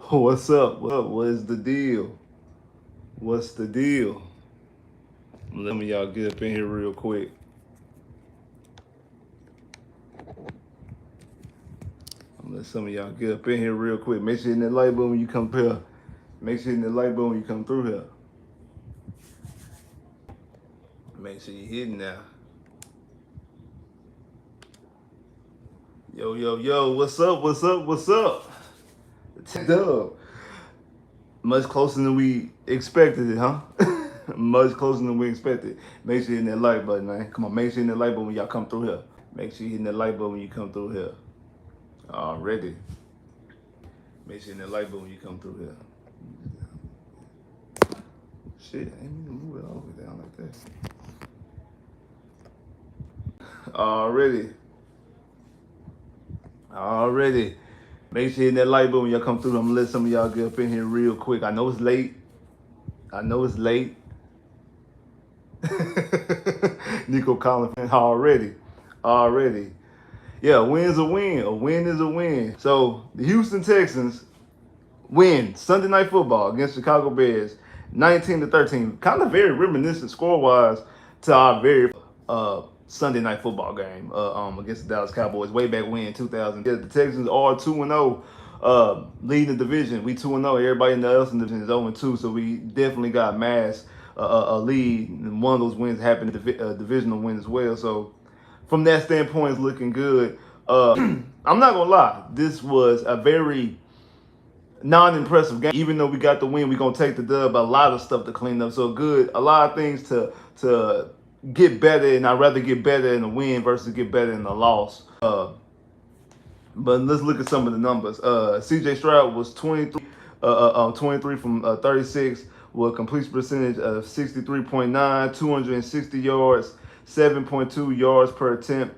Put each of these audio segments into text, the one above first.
What's up? What is the deal? What's the deal? Let me y'all get up in here real quick. Let some of y'all get up in here real quick. Make sure you hit that like button when you come here. Make sure you hit that like button when you come through here. Make sure you hitting now. Yo, what's up? What's up? Dub. Much closer than we expected it, huh? Much closer than we expected. Make sure you hit that like button, man. Come on, make sure you hit that like button when y'all come through here. Make sure you hit that like button when you come through here. Already. Make sure you hit that like button when you come through here. Shit, I ain't even move it all the way down like that. Already. Make sure you hit that like button when y'all come through. I'm gonna let some of y'all get up in here real quick. I know it's late. Nico Collins already. Yeah, a win's a win. A win is a win. So the Houston Texans win Sunday Night Football against Chicago Bears, 19-13. Kind of very reminiscent score-wise to our very Sunday Night Football game against the Dallas Cowboys way back when, 2000. Yeah, the Texans are 2-0. Leading the division. We 2-0. Everybody in the else in the division is 0-2. So we definitely got mass a lead. And one of those wins happened divisional win as well. So from that standpoint, it's looking good. I'm not gonna lie. This was a very non-impressive game. Even though we got the win, we're gonna take the dub. A lot of stuff to clean up. So good. A lot of things to get better, and I'd rather get better in a win versus get better in a loss. But let's look at some of the numbers. C.J. Stroud was 23 from 36 with a completion percentage of 63.9, 260 yards, 7.2 yards per attempt,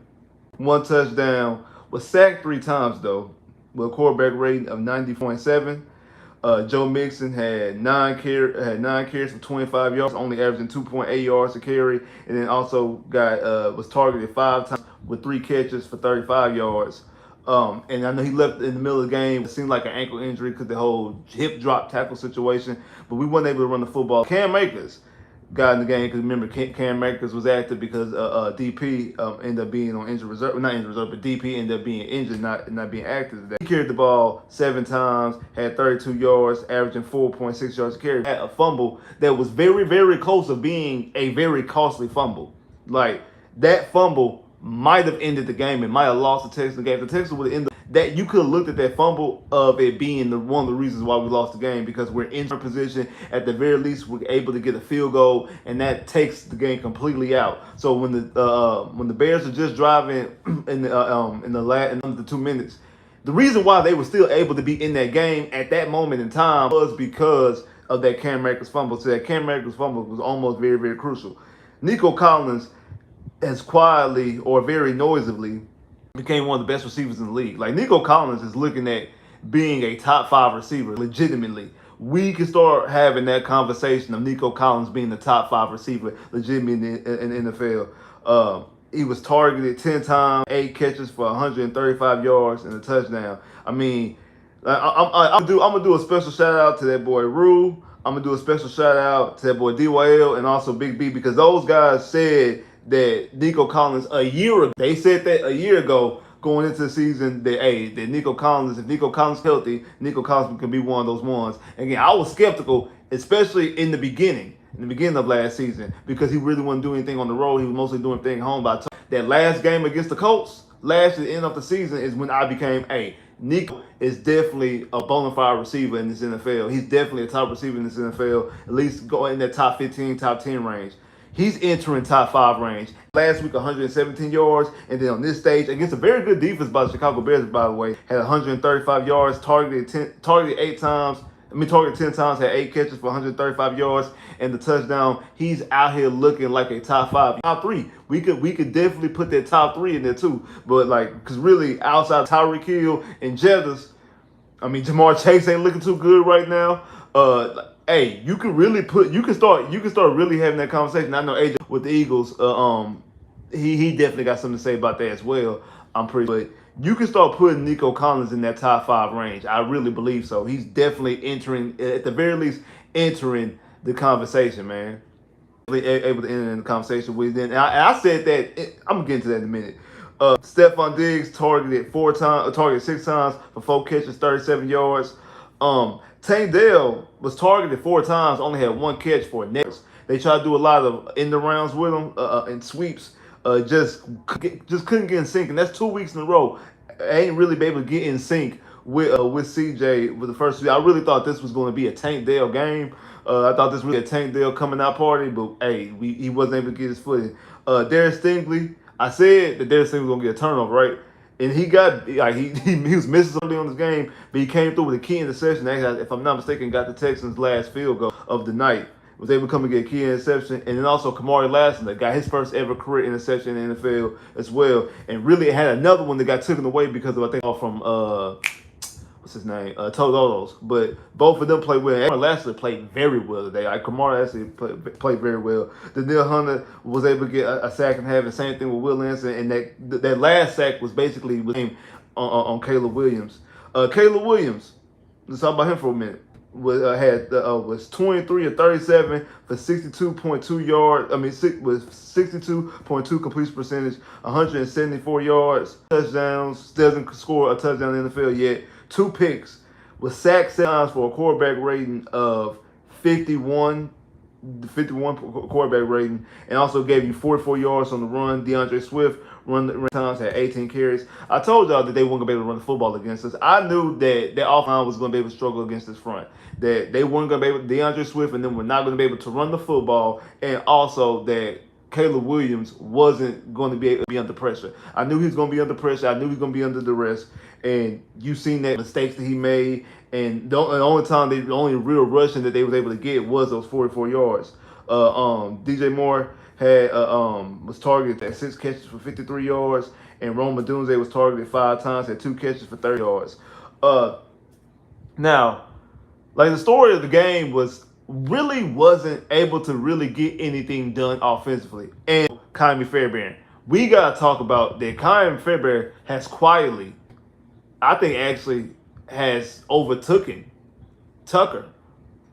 one touchdown. Was sacked 3 times though, with a quarterback rating of 90.7. Joe Mixon had 9 carries for 25 yards, only averaging 2.8 yards a carry, and then also was targeted 5 times with 3 catches for 35 yards. And I know he left in the middle of the game. It seemed like an ankle injury because the whole hip drop tackle situation, but we weren't able to run the football. Cam Akers got in the game because remember Cam Akers was active because DP ended up being on injured reserve, not injured reserve, but DP ended up being injured, not being active today. He carried the ball 7 times, had 32 yards, averaging 4.6 yards a carry. Had a fumble that was very, very close to being a very costly fumble. Like that fumble might have ended the game and might have lost the Texans game. The Texans would have ended that. You could have looked at that fumble of it being one of the reasons why we lost the game, because we're in our position. At the very least, we're able to get a field goal, and that takes the game completely out. So when the Bears are just driving in under 2 minutes, the reason why they were still able to be in that game at that moment in time was because of that Cam Akers fumble. So that Cam Akers fumble was almost very, very crucial. Nico Collins has quietly or very noisily became one of the best receivers in the league. Like Nico Collins is looking at being a top 5 receiver legitimately. We can start having that conversation of Nico Collins being the top 5 receiver legitimately in the NFL. He was targeted 10 times, 8 catches for 135 yards and a touchdown. I mean, I'm gonna do a special shout out to that boy Rue. I'm gonna do a special shout out to that boy DYL and also Big B, because those guys said that Nico Collins a year ago. They said that a year ago going into the season that that Nico Collins, if Nico Collins healthy, Nico Collins can be one of those ones. Again, I was skeptical, especially in the beginning of last season, because he really wasn't doing anything on the road. He was mostly doing things home. But that last game against the Colts, last at the end of the season, is when I became Nico is definitely a bona fide receiver in this NFL. He's definitely a top receiver in this NFL, at least going in that top 15, top 10 range. He's entering top 5 range. Last week, 117 yards, and then on this stage, against a very good defense by the Chicago Bears, by the way, had 135 yards, targeted 10 times, had 8 catches for 135 yards, and the touchdown. He's out here looking like a top 5, top 3. We could definitely put that top 3 in there too. But because really, outside Tyreek Hill and Jettas, I mean, Jamar Chase ain't looking too good right now. You can start really having that conversation. I know AJ with the Eagles, he definitely got something to say about that as well. I'm pretty, but you can start putting Nico Collins in that top 5 range. I really believe so. He's definitely entering, at the very least, entering the conversation, man. Able to enter in the conversation with them. And I said that, I'm going to get into that in a minute. Stephon Diggs targeted 6 times for 4 catches, 37 yards. Tank Dell was targeted 4 times, only had 1 catch for a net. They tried to do a lot of end the rounds with him and sweeps. Just couldn't get in sync, and that's 2 weeks in a row. I ain't really been able to get in sync with CJ with the first 2. I really thought this was going to be a Tank Dell game. I thought this was really a Tank Dell coming out party, but hey, he wasn't able to get his footing. Darius Stingley, I said that Darius Stingley was going to get a turnover, right? And he got he was missing something on this game, but he came through with a key interception. Actually, if I'm not mistaken, got the Texans' last field goal of the night. Was able to come and get a key interception, and then also Kamari Lassiter got his first ever career interception in the NFL as well, and really had another one that got taken away because of, I think, from what's his name, Todos. But both of them played well. Kamari Lassiter played very well today. Kamari actually played very well. Danielle Hunter was able to get a sack and have the same thing with Will Anderson, and that last sack was basically on Caleb Williams. Caleb Williams, let's talk about him for a minute. Was 23 of 37 for 62.2 yards. Was 62.2 completion percentage, 174 yards, touchdowns. Doesn't score a touchdown in the NFL yet. 2 picks. Was sacked 7 times for a quarterback rating of 51 quarterback rating, and also gave you 44 yards on the run. DeAndre Swift run times had 18 carries. I told y'all that they weren't going to be able to run the football against us. I knew that their offense was going to be able to struggle against this front. That they weren't going to be able, DeAndre Swift and them were not going to be able to run the football, and also that Caleb Williams wasn't going to be able to be under pressure. I knew he was going to be under pressure. I knew he was going to be under duress. And you've seen that mistakes that he made. And the only real rushing that they was able to get was those 44 yards. DJ Moore was targeted at 6 catches for 53 yards, and Rome Odunze was targeted 5 times, had 2 catches for 30 yards. Now, like, the story of the game wasn't able to really get anything done offensively. And Kyrie Fairbairn, we gotta talk about that. Kyrie Fairbairn has quietly, I think, actually has overtaken Tucker.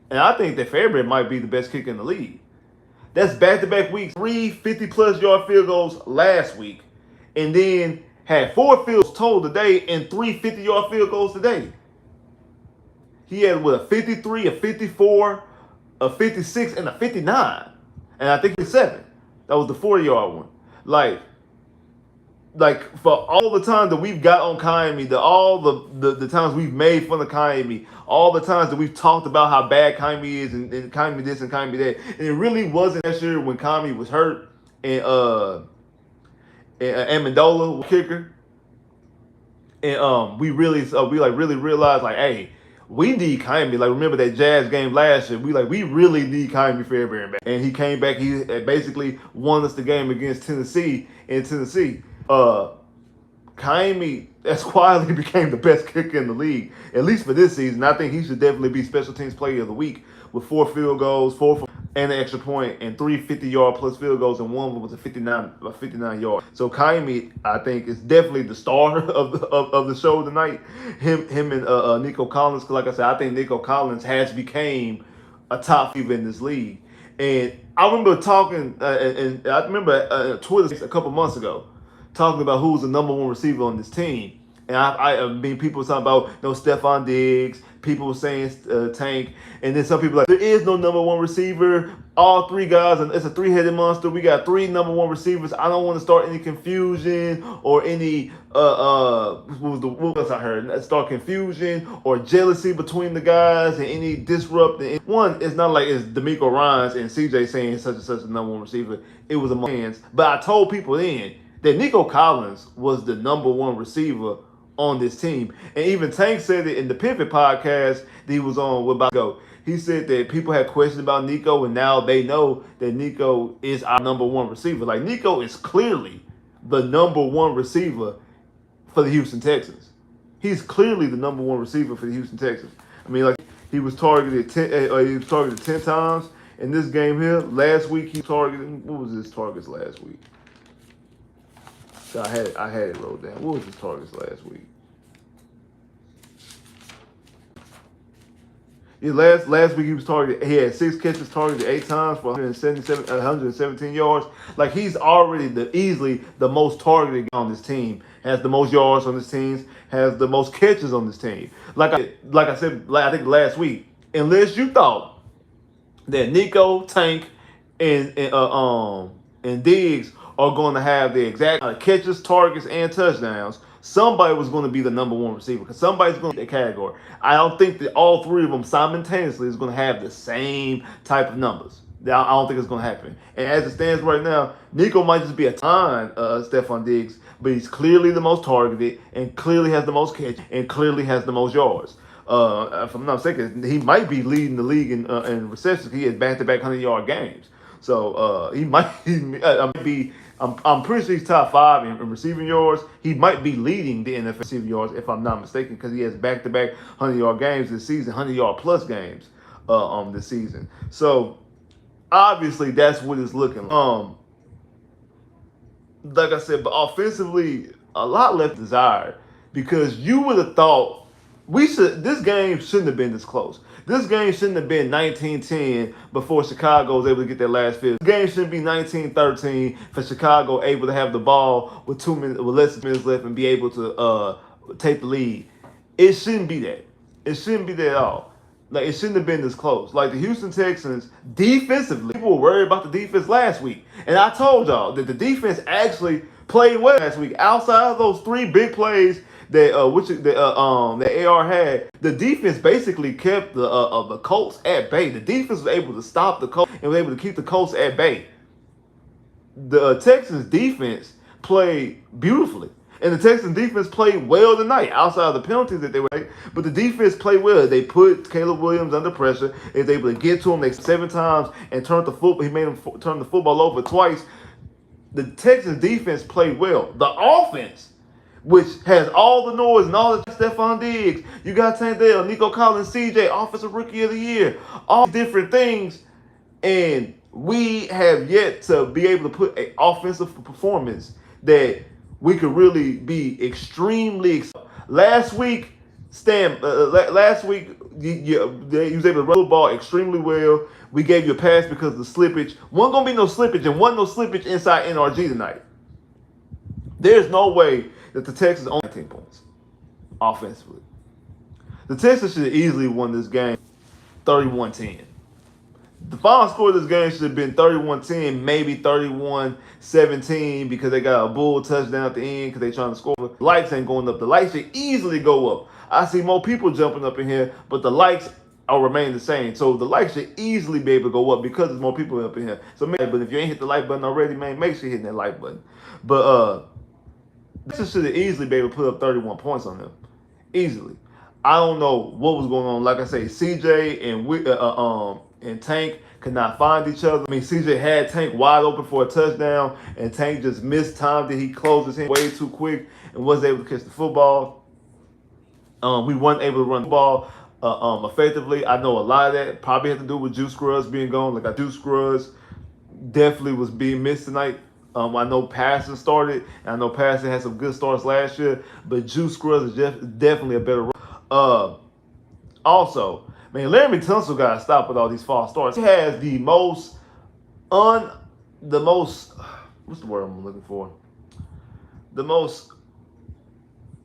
And I think that Fairbairn might be the best kicker in the league. That's back-to-back weeks. 3 50-plus yard field goals last week. And then had 4 field goals total today and 3 50-yard field goals today. He had a 53, a 54, a 56, and a 59. And I think it's 7. That was the 40-yard one. Like for all the time that we've got on Kyrie, all the times we've made fun of Kyrie, all the times that we've talked about how bad Kyrie is and Kyrie this and Kyrie that, and it really wasn't that year when Kyrie was hurt and Amendola was kicker, and we really realized, like, hey, we need Kyrie. Like, remember that Jazz game last year? We really need Kyrie Fairbairn back, and he came back. He basically won us the game against Tennessee in Tennessee. Kyrie that's quietly became the best kicker in the league, at least for this season. I think he should definitely be special teams player of the week with 4 field goals, 4 and an extra point, and 3 50-yard plus field goals, and one was a 59 yard. So Kyrie, I think, is definitely the star of the show tonight. Him and Nico Collins. Like I said, I think Nico Collins has became a top receiver in this league. And I remember talking, and I remember Twitter a couple months ago, talking about who's the number 1 receiver on this team. And I mean, people were talking about Stephon Diggs. People were saying Tank. And then some people like, there is no number 1 receiver. All 3 guys, and it's a 3-headed monster. We got 3 number 1 receivers. I don't want to start any confusion or any, what else I heard? Start confusion or jealousy between the guys and any disrupt. One, it's not like it's D'Amico Ryans and CJ saying such and such a number 1 receiver. It was among hands. But I told people then that Nico Collins was the number 1 receiver on this team. And even Tank said it in the Pivot podcast that he was on with Go. He said that people had questions about Nico, and now they know that Nico is our number 1 receiver. Like, Nico is clearly the number 1 receiver for the Houston Texans. He's clearly the number 1 receiver for the Houston Texans. I mean, like, he was targeted 10 times in this game here. Last week he targeted, what was his targets last week? So I had it wrote down. What was his targets last week? Yeah, last week he was targeted. He had 6 catches, targeted 8 times for 117 yards. Like he's already easily the most targeted on this team. Has the most yards on this team. Has the most catches on this team. Like I said, I think last week. Unless you thought that Nico, Tank, and Diggs are going to have the exact catches, targets, and touchdowns, somebody was going to be the number one receiver because somebody's going to be the category. I don't think that all three of them simultaneously is going to have the same type of numbers. I don't think it's going to happen. And as it stands right now, Nico might just be a ton Stephon Diggs, but he's clearly the most targeted and clearly has the most catch and clearly has the most yards. If I'm not mistaken, he might be leading the league in receptions. He had back-to-back 100-yard games. So he might be. I'm pretty sure he's top 5 in receiving yards. He might be leading the NFL receiving yards, if I'm not mistaken, because he has back-to-back 100-yard games this season, 100-yard plus games this season. So obviously that's what it's looking like. Like I said, but offensively, a lot left desired because you would have thought this game shouldn't have been this close. This game shouldn't have been 19-10 before Chicago was able to get their last field. This game shouldn't be 19-13 for Chicago able to have the ball with less than minutes left and be able to take the lead. It shouldn't be that. It shouldn't be that at all. Like it shouldn't have been this close. Like the Houston Texans defensively, people were worried about the defense last week, and I told y'all that the defense actually played well last week. Outside of those 3 big plays that AR had, the defense basically kept the Colts at bay. The defense was able to stop the Colts and was able to keep the Colts at bay. The Texans defense played beautifully. And the Texans defense played well tonight, outside of the penalties that they were making. But the defense played well. They put Caleb Williams under pressure. They was able to get to him 7 times and turned the football. He made him turn the football over twice. The Texans defense played well. The offense, which has all the noise and all the Stephon Diggs, you got Tank Dell, Nico Collins, CJ, Offensive Rookie of the Year, all different things, and we have yet to be able to put an offensive performance that we could really be extremely excited. Last week, you was able to run the ball extremely well. We gave you a pass because of the slippage. Wasn't going to be no slippage, and wasn't no slippage inside NRG tonight. There's no way that the Texans only 19 points offensively. The Texans should have easily won this game 31-10. The final score of this game should have been 31-10, maybe 31-17 because they got a bull touchdown at the end because they're trying to score. The lights ain't going up. The lights should easily go up. I see more people jumping up in here, but the lights are remain the same. So the lights should easily be able to go up because there's more people up in here. So, but if you ain't hit the like button already, man, make sure you're hitting that like button. But this should have easily be able to put up 31 points on them. Easily. I don't know what was going on. Like I say, CJ and Tank could not find each other. I mean, CJ had Tank wide open for a touchdown, and Tank just missed time that he closed his hand way too quick and wasn't able to catch the football. We weren't able to run the ball effectively. I know a lot of that probably had to do with Juice Scruggs being gone. Like, Juice Scruggs definitely was being missed tonight. I know Passon started, and I know Passon had some good starts last year, but Juice Scruggs is definitely a better also, man, Laremy Tunsil got to stop with all these false starts. He has the most, what's the word I'm looking for? The most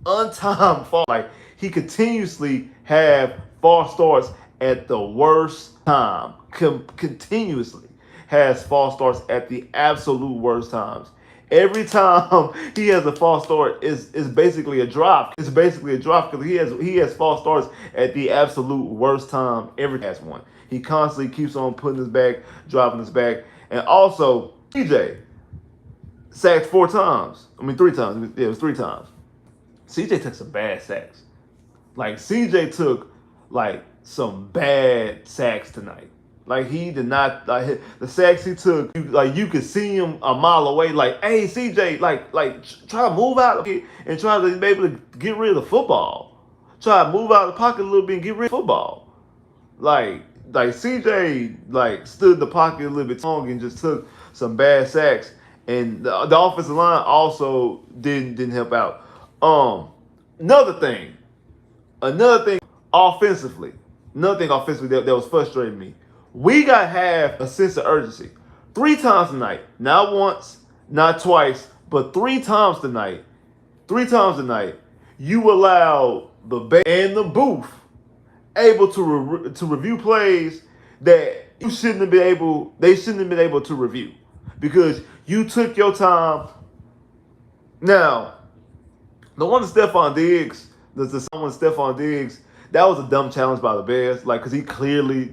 untimed false. Like, he continuously have false starts at the worst time. Continuously has false starts at the absolute worst times. Every time he has a false start, is basically a drop. It's basically a drop because he has false starts at the absolute worst time. Every last one. He constantly keeps on putting his back, dropping his back, and also CJ sacked 3 times. Yeah, it was 3 times. CJ took some bad sacks. Like, CJ took like some bad sacks tonight. Like, he did not, like, the sacks he took, you could see him a mile away, like, hey, CJ, like, try to move out and try to be able to get rid of the football. Try to move out of the pocket a little bit and get rid of the football. Like CJ, stood in the pocket a little bit long and just took some bad sacks. and the offensive line also didn't help out. Another thing offensively, that was frustrating me. We got to have a sense of urgency. 3 times tonight, not once, not twice, but 3 times tonight. 3 times tonight, you allow the bench and the booth able to review plays that you shouldn't have been able. They shouldn't have been able to review because you took your time. Now, the one to Stephon Diggs, the someone Stephon Diggs, that was a dumb challenge by the Bears. Like, cause he clearly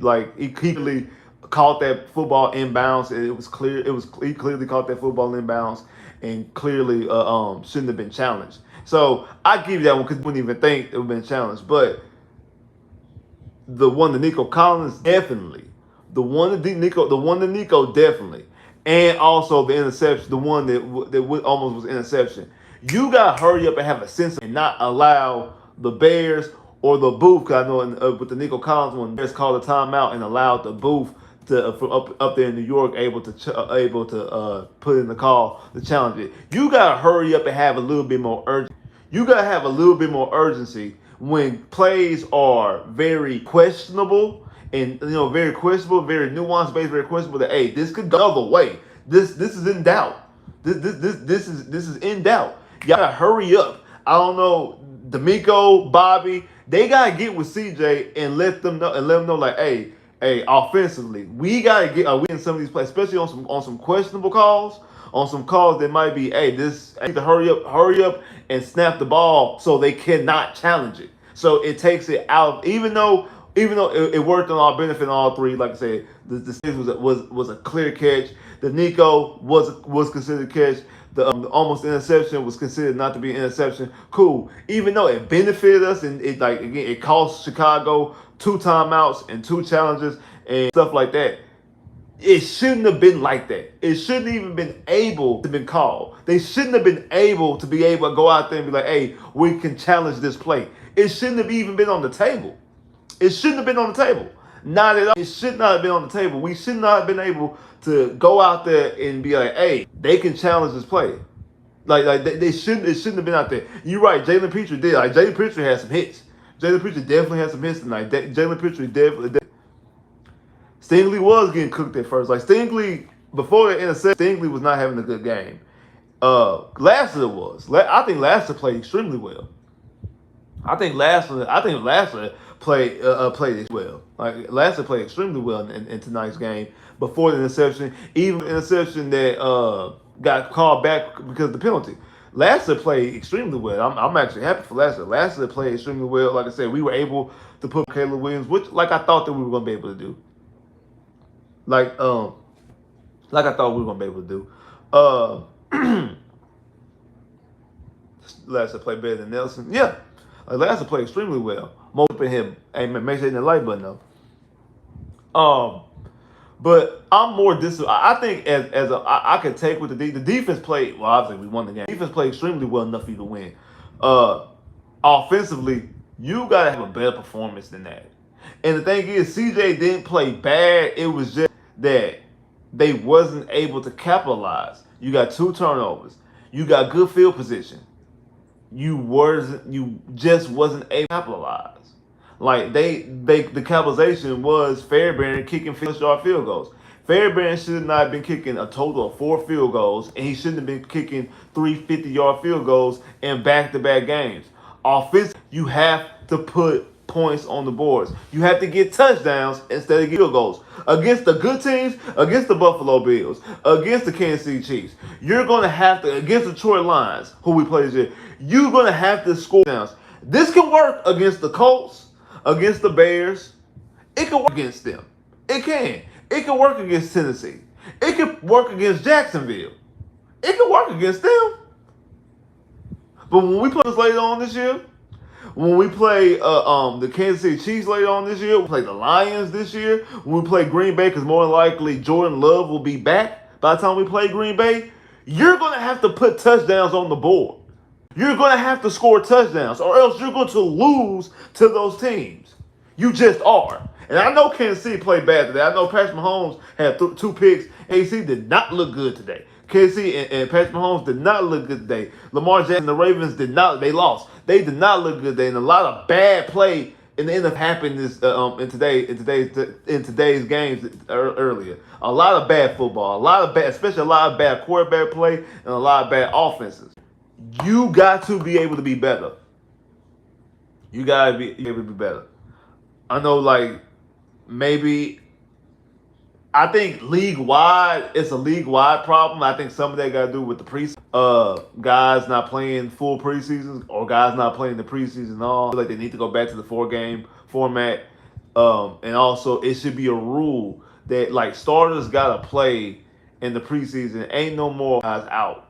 caught that football inbounds. It was clear. He clearly caught that football inbounds and clearly shouldn't have been challenged. So I give you that one because you wouldn't even think it would have been challenged. But the one to Nico Collins, definitely. The one to Nico, definitely. And also the interception, the one that almost was interception. You got to hurry up and have a sense and not allow the Bears or the booth, because I know with the Nico Collins one, the Bears called a timeout and allowed the booth to up there in New York able to put in the call to challenge it. You got to hurry up and have a little bit more urgency. You got to have a little bit more urgency when plays are very questionable and very questionable, very nuanced based, very questionable. That hey, this could go the way. This is in doubt. This is in doubt. Y'all gotta hurry up. I don't know, D'Amico, Bobby, they gotta get with CJ and let them know like, hey, offensively, we gotta get a win in some of these plays, especially on some questionable calls, on some calls that might be, I need to hurry up and snap the ball so they cannot challenge it. So it takes it out, even though it worked on our benefit in all three. Like I said, the was a clear catch. The Nico was considered a catch. The almost interception was considered not to be an interception. Cool. Even though it benefited us and it cost Chicago 2 timeouts and 2 challenges and stuff like that. It shouldn't have been like that. It shouldn't even been able to been called. They shouldn't have been able to go out there and be like, hey, we can challenge this play. It shouldn't have even been on the table. It shouldn't have been on the table. Not at all. It should not have been on the table. We should not have been able to go out there and be like, hey, they can challenge this play. They shouldn't. It shouldn't have been out there. You're right. Jalen Petrie did. Jalen Petrie had some hits. Jalen Petrie definitely had some hits tonight. Jalen Petrie definitely. Stingley was getting cooked at first. Stingley, before the interception, Stingley was not having a good game. Lassiter was. I think Lassiter played extremely well. I think Lassiter played as well. Lassiter played extremely well in tonight's game before the interception. Even the interception that got called back because of the penalty. Lassiter played extremely well. I'm actually happy for Lassiter. Lassiter played extremely well. Like I said, we were able to put Caleb Williams, which I thought that we were going to be able to do. Like I thought we were going to be able to do. Lassiter played better than Nelson. Yeah. Lassiter played extremely well. Most of him. Hey, man, make sure you hit the like button though. But I'm more I think I could take with the defense played. Well, obviously we won the game. The defense played extremely well enough for you to win. Offensively, you gotta have a better performance than that. And the thing is, CJ didn't play bad. It was just that they wasn't able to capitalize. You got 2 turnovers. You got good field position. You just wasn't able to capitalize. The capitalization was Fairbairn kicking 50-yard field goals. Fairbairn should not have been kicking a total of 4 field goals, and he shouldn't have been kicking 3 50-yard field goals in back-to-back games. Offensively, you have to put points on the boards. You have to get touchdowns instead of field goals. Against the good teams, against the Buffalo Bills, against the Kansas City Chiefs, you're going to have to, against the Detroit Lions, who we play this year, you're going to have to score downs. This can work against the Colts, against the Bears. It can work against them. It can. It can work against Tennessee. It can work against Jacksonville. It can work against them. But when we play this later on this year, when we play the Kansas City Chiefs later on this year, we play the Lions this year, when we play Green Bay, because more than likely Jordan Love will be back by the time we play Green Bay, you're going to have to put touchdowns on the board. You're going to have to score touchdowns, or else you're going to lose to those teams. You just are. And I know Kansas City played bad today. I know Patrick Mahomes had 2 picks. AC did not look good today. KC and Patrick Mahomes did not look good today. Lamar Jackson and the Ravens they lost. They did not look good today. And a lot of bad play in the end of happened in today's games earlier. A lot of bad football, especially a lot of bad quarterback play and a lot of bad offenses. You got to be able to be better. You got to be able to be better. I know, like, maybe I think league-wide, it's a league-wide problem. I think some of that got to do with the preseason. Guys not playing full preseasons or guys not playing the preseason at all. I feel like they need to go back to the 4-game format. And also, it should be a rule that, like, starters got to play in the preseason. Ain't no more guys out.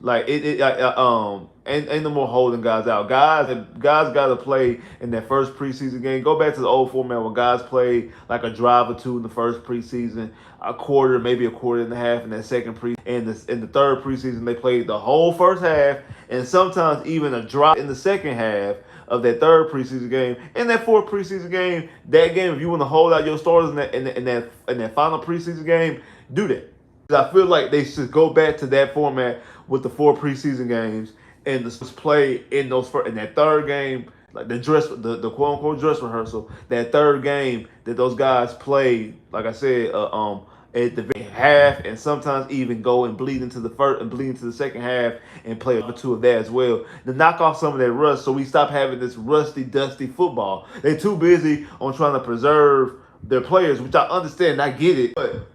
Like ain't no more holding guys out. Guys got to play in that first preseason game. Go back to the old format where guys play like a drive or two in the first preseason, a quarter, maybe a quarter and a half in that second in the third preseason they played the whole first half and sometimes even a drop in the second half of that third preseason game. In that fourth preseason game, if you want to hold out your starters in that final preseason game, do that. I feel like they should go back to that format with the 4 preseason games and just play in that third game, like the quote unquote dress rehearsal. That third game that those guys play, like I said, at the very half, and sometimes even go and bleed into the first and bleed into the second half and play over 2 of that as well to knock off some of that rust, so we stop having this rusty, dusty football. They're too busy on trying to preserve their players, which I understand. I get it, but.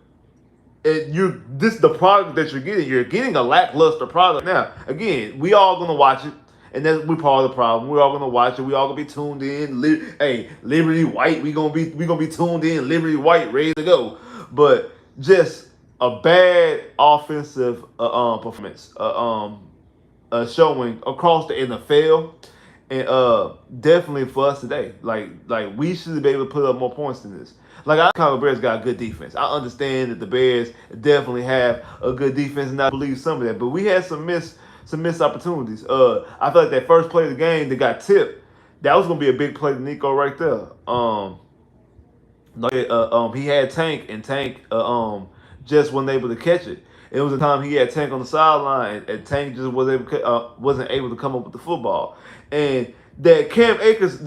The product that you're getting. You're getting a lackluster product. Now, again, we all gonna watch it, and we're part of the problem. We're all gonna watch it. We all gonna be tuned in. Liberty White. We gonna be tuned in. Liberty White, ready to go. But just a bad offensive performance showing across the NFL, and definitely for us today. Like we should be able to put up more points than this. Like, I Chicago Bears got a good defense. I understand that the Bears definitely have a good defense, and I believe some of that. But we had some missed opportunities. I feel like that first play of the game that got tipped, that was gonna be a big play to Nico right there. He had Tank, and Tank just wasn't able to catch it. It was a time he had Tank on the sideline, and Tank just wasn't able to come up with the football. And that Cam Akers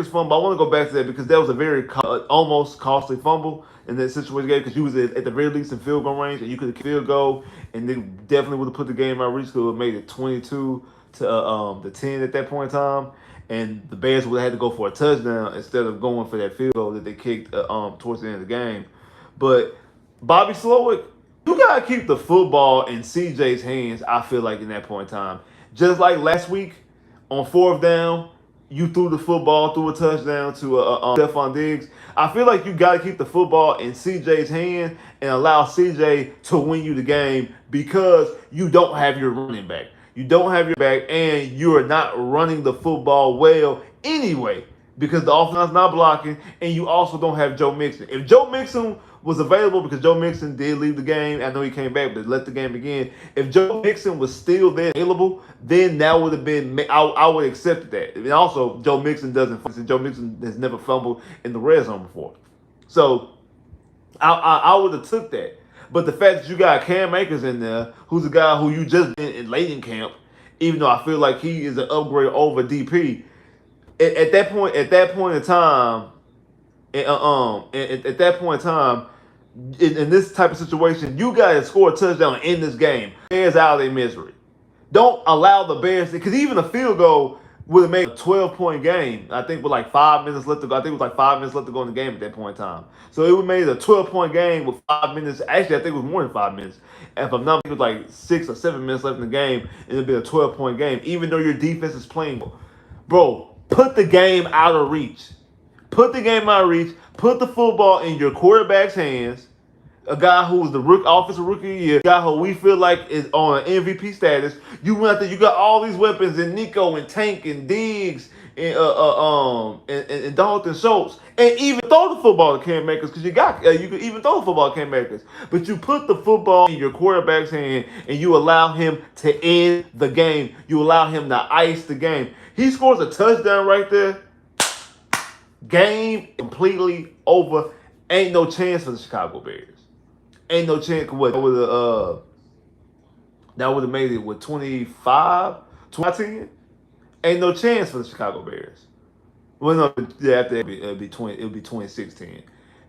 fumble, I want to go back to that because that was a very almost costly fumble in that situation because you was at the very least in field goal range and you could have field goal, and they definitely would have put the game out of reach because it would have made it 22 to 10 at that point in time, and the Bears would have had to go for a touchdown instead of going for that field goal that they kicked towards the end of the game. But Bobby Slowick, you gotta keep the football in CJ's hands. I feel like in that point in time, just like last week. On 4th down, you threw the football, threw a touchdown to Stephon Diggs. I feel like you got to keep the football in CJ's hand and allow CJ to win you the game because you don't have your running back. You don't have your back, and you are not running the football well anyway because the offense is not blocking, and you also don't have Joe Mixon. If Joe Mixon was available, because Joe Mixon did leave the game. I know he came back, but let the game begin. If Joe Mixon was still there available, then that would have been, I would accept that. And also, Joe Mixon Joe Mixon has never fumbled in the red zone before. So, I would have took that. But the fact that you got Cam Akers in there, who's a guy who you just been in late in camp, even though I feel like he is an upgrade over DP, at that point in time, in this type of situation, you got to score a touchdown in this game. Bears out of their misery. Don't allow the Bears, because even a field goal would have made a 12-point game. I think with like 5 minutes left to go. I think it was like 5 minutes left to go in the game at that point in time. So it would have made a 12-point game with 5 minutes. Actually, I think it was more than 5 minutes. And if I'm not, it was like 6 or 7 minutes left in the game, and it'd be a 12-point game, even though your defense is playing. Bro, put the game out of reach. Put the game out of reach. Put the football in your quarterback's hands. A guy who was the offensive rookie of the year, a guy who we feel like is on an MVP status. You went out there, you got all these weapons in Nico and Tank and Diggs and Dalton Schultz, and even throw the football to Cam Akers because you could even throw the football to Cam Akers. But you put the football in your quarterback's hand and you allow him to end the game. You allow him to ice the game. He scores a touchdown right there. Game completely over. Ain't no chance for the Chicago Bears. Ain't no chance with That would have made it with 25, 2010. Ain't no chance for the Chicago Bears. Well, no, yeah, after it'd be 20. It would be 2016.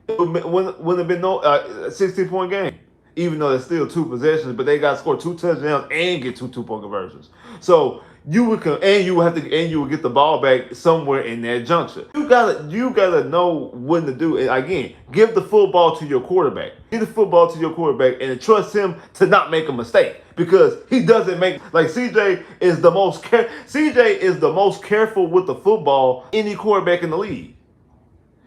Wouldn't have been no 16-point game. Even though there's still two possessions, but they got to score two touchdowns and get two two-point conversions. So you would and you would get the ball back somewhere in that juncture. You gotta know when to do it. Again, give the football to your quarterback. Give the football to your quarterback and trust him to not make a mistake, because he doesn't make, like, CJ is the most careful with the football any quarterback in the league.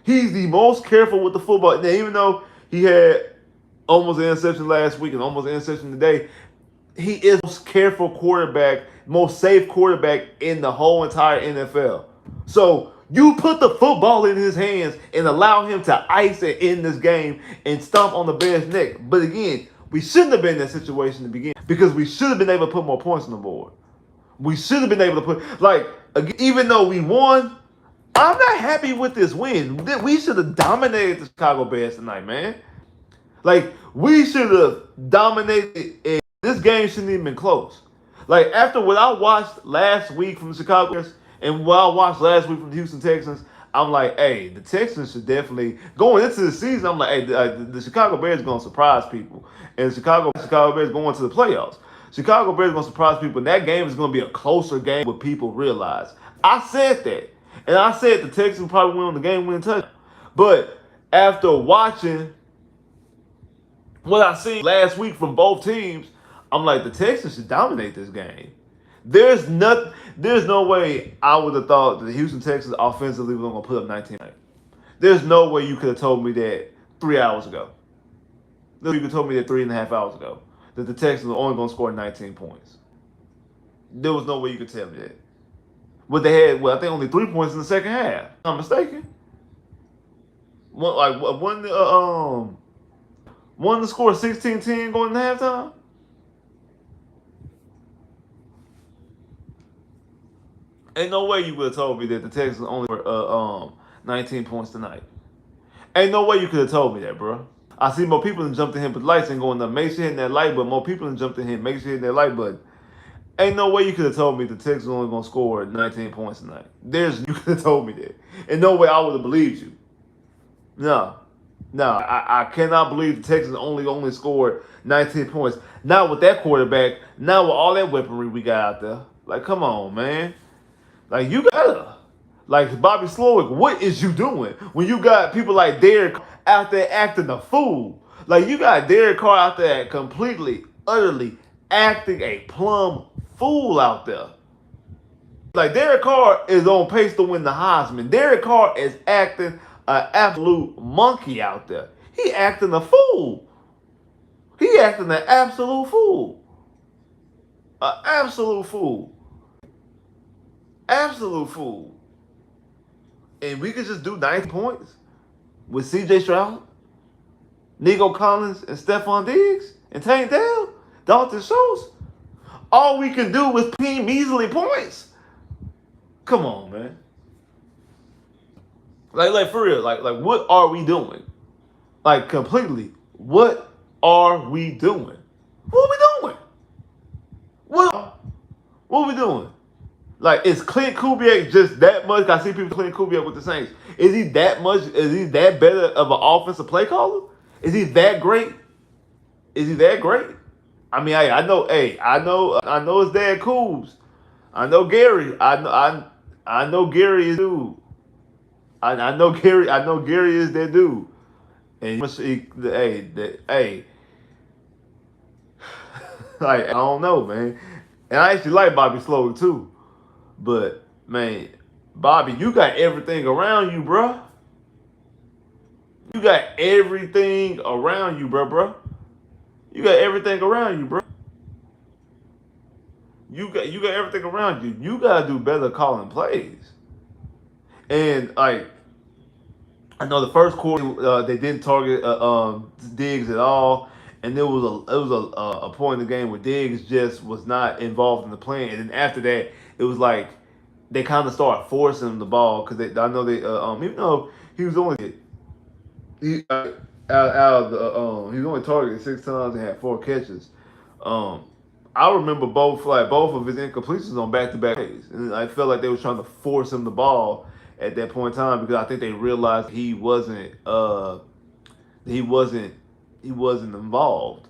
He's the most careful with the football. Now, even though he had almost an interception last week and almost an interception today, he is the most careful quarterback, most safe quarterback in the whole entire NFL. So you put the football in his hands and allow him to ice it in this game and stomp on the Bears' neck. But again, we shouldn't have been in that situation to begin, because we should have been able to put more points on the board. We should have been able to put, like, even though we won, I'm not happy with this win. We should have dominated the Chicago Bears tonight, man. Like, we should have dominated, and this game shouldn't even been close. Like, after what I watched last week from the Chicago Bears and what I watched last week from the Houston Texans, I'm like, hey, the Texans should definitely, going into the season, I'm like, hey, the Chicago Bears are going to surprise people. And Chicago Bears going to the playoffs. Chicago Bears are going to surprise people, and that game is going to be a closer game than people realize. I said that. And I said the Texans probably win on the game-winning touchdown. But after watching what I seen last week from both teams, I'm like, the Texans should dominate this game. There's no way I would have thought that the Houston Texans offensively were going to put up 19. There's no way you could have told me that 3 hours ago. You could have told me that 3.5 hours ago, that the Texans were only going to score 19 points. There was no way you could tell me that. But they had, I think, only 3 points in the second half. If I'm mistaken. One to score 16-10 going into halftime. Ain't no way you would have told me that the Texans only were 19 points tonight. Ain't no way you could have told me that, bro. I see more people than jumped in here, but the lights ain't going up. Make sure you're hitting that like button. More people than jumped in here. Make sure you're hitting that like button. Ain't no way you could have told me the Texans only going to score 19 points tonight. You could have told me that. And no way I would have believed you. No. I cannot believe the Texans only scored 19 points. Not with that quarterback. Not with all that weaponry we got out there. Like, come on, man. Like, you gotta. Like, Bobby Slowick, what is you doing when you got people like Derek out there acting a fool? Like, you got Derek Carr out there completely, utterly acting a plumb fool out there. Like, Derek Carr is on pace to win the Heisman. Derek Carr is acting an absolute monkey out there. He acting a fool. He acting an absolute fool. An absolute fool. Absolute fool. And we could just do 90 points with C.J. Stroud, Nico Collins, and Stephon Diggs, and Tank Dell, Dalton Schultz. All we can do is pin measly points. Come on, man. Like for real, like what are we doing? Like, completely, what are we doing? What are we doing? What are we doing? Like, is Clint Kubiak just that much? I see people Clint Kubiak with the Saints. Is he that much? Is he that better of an offensive play caller? Is he that great? Is he that great? I mean, I know his dad Coobs. I know Gary. I know Gary is dude. I know Gary is that dude. And like, I don't know, man. And I actually like Bobby Slowick too. But, man, Bobby, you got everything around you, bro. You got everything around you, bro. You got everything around you, bro. You got everything around you. You gotta do better calling plays. And, like, I know the first quarter they didn't target Diggs at all, and there was a point in the game where Diggs just was not involved in the play. And then after that, it was like they kind of started forcing him the ball, because I know they even though he was only out of the he was only targeted 6 times and had 4 catches. I remember both of his incompletions on back-to-back plays, and I felt like they were trying to force him the ball at that point in time because I think they realized he wasn't he wasn't involved.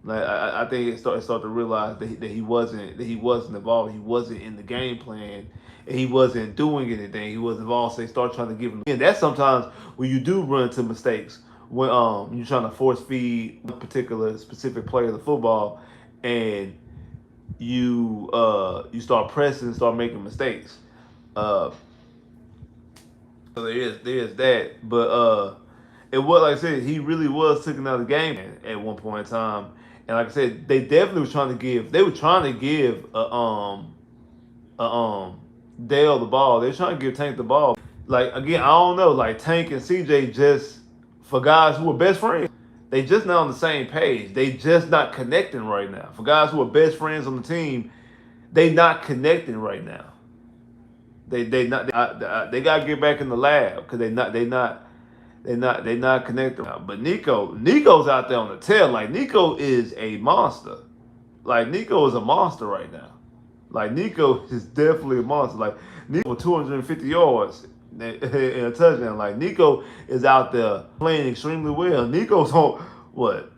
Like I think it started to realize that he wasn't involved. He wasn't in the game plan. And he wasn't doing anything. He wasn't involved. So they start trying to give him. And that's sometimes when you do run into mistakes when you're trying to force feed one particular specific player of the football, and you start pressing and start making mistakes. Uh, so there's that, but it was like I said, he really was taking out the game at one point in time, and like I said, they definitely were trying to give. They were trying to give Dale the ball. They were trying to give Tank the ball. Like again, I don't know. Like Tank and CJ just for guys who are best friends, they just not on the same page. They just not connecting right now. For guys who are best friends on the team, they not connecting right now. They gotta get back in the lab because they not connected. But Nico's out there on the tail. Like Nico is a monster. Like Nico is a monster right now. Like Nico is definitely a monster. Like Nico 250 yards in a touchdown. Like Nico is out there playing extremely well. Nico's on what?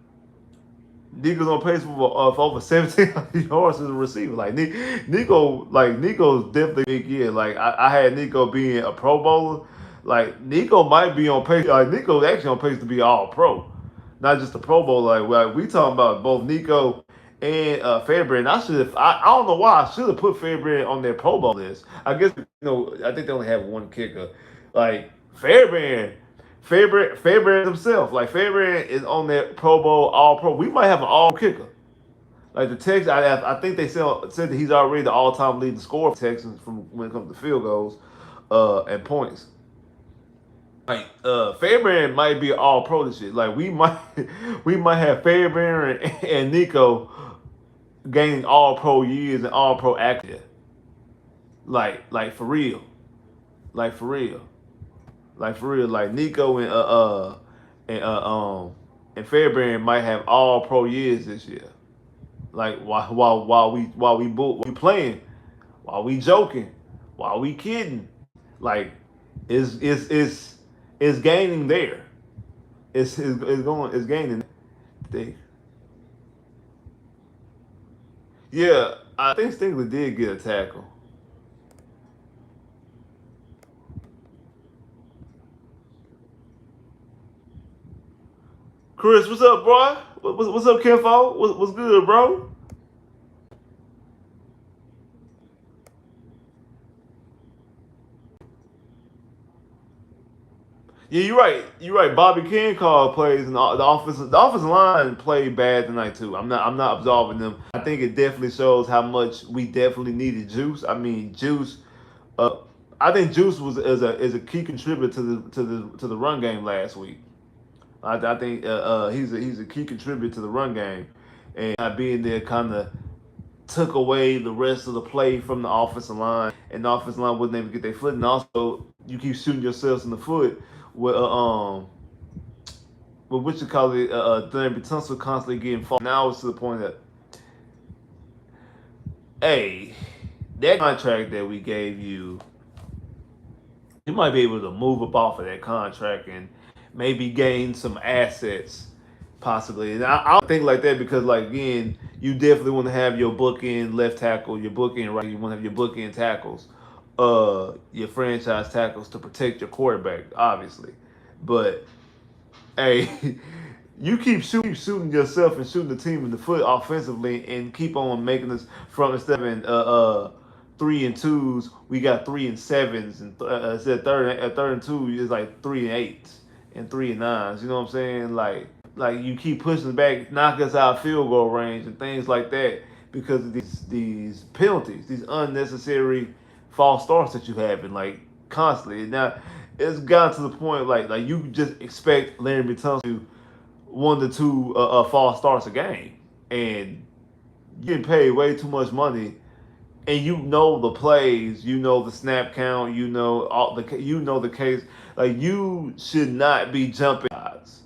Nico's on pace for over 1,700 yards as a receiver. Like Nico's definitely a big year. Like I had Nico being a Pro Bowler. Like Nico might be on pace. Like Nico's actually on pace to be All Pro, not just a Pro Bowler. Like we talking about both Nico and Fairbairn. I don't know why I should have put Fairbairn on their Pro Bowl list. I guess I think they only have one kicker. Like Fairbairn himself. Like Fairbairn is on that Pro Bowl All Pro. We might have an All kicker. Like the Texans, I think they said that he's already the all-time leading scorer for Texans from when it comes to field goals and points. Like Fairbairn might be All Pro this year. Like we might have Fairbairn and Nico gaining All Pro years and All Pro active. Like for real. Like for real. Like for real. Like Nico and and Fairbairn might have All Pro years this year. Like while we playing, while we joking, while we kidding, like it's gaining there. It's gaining there. Yeah, I think Stingley did get a tackle. Chris, what's up, bro? What's up, Kenfo? What's good, bro? Yeah, you're right. You're right. Bobby King called plays, and the offensive line played bad tonight too. I'm not absolving them. I think it definitely shows how much we definitely needed Juice. I mean, Juice. Uh, I think Juice was is a key contributor to the run game last week. I think he's a key contributor to the run game, and not being there kind of took away the rest of the play from the offensive line, and the offensive line wasn't able to get their foot. And also, you keep shooting yourselves in the foot with what you call it, Laremy Tunsil constantly getting fought. Now it's to the point that, hey, that contract that we gave you, you might be able to move up off of that contract and maybe gain some assets possibly. And I don't think like that because, like, again, you definitely want to have your bookend left tackle, your bookend right. You want to have your bookend tackles, your franchise tackles to protect your quarterback, obviously. But hey, you keep shooting yourself and shooting the team in the foot offensively, and keep on making us from instead of 3-2s, we got 3-7s, and instead of third and two is like 3-8s and 3-9s. You know what I'm saying? Like you keep pushing back, knock us out of field goal range and things like that because of these penalties, these unnecessary false starts that you have, and like constantly. Now it's gotten to the point like you just expect Laremy Tunsil to 1 to 2 false starts a game, and you're getting paid way too much money, and you know the plays, you know the snap count, you know the case. Like you should not be jumping odds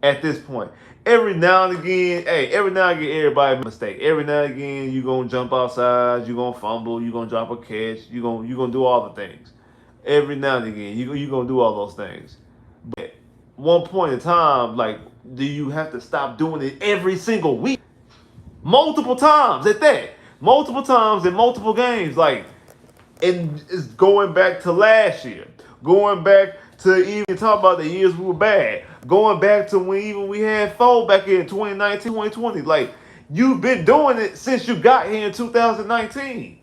at this point. every now and again, everybody make a mistake. Every now and again, you're gonna jump outside, you're gonna fumble, you're gonna drop a catch, you're gonna do all the things. Every now and again, you're gonna do all those things. But one point in time, like, do you have to stop doing it every single week? Multiple times at that. Multiple times in multiple games. Like, and it's going back to last year. Going back to even talk about the years we were bad. Going back to when even we had four back in 2019, 2020. Like, you've been doing it since you got here in 2019.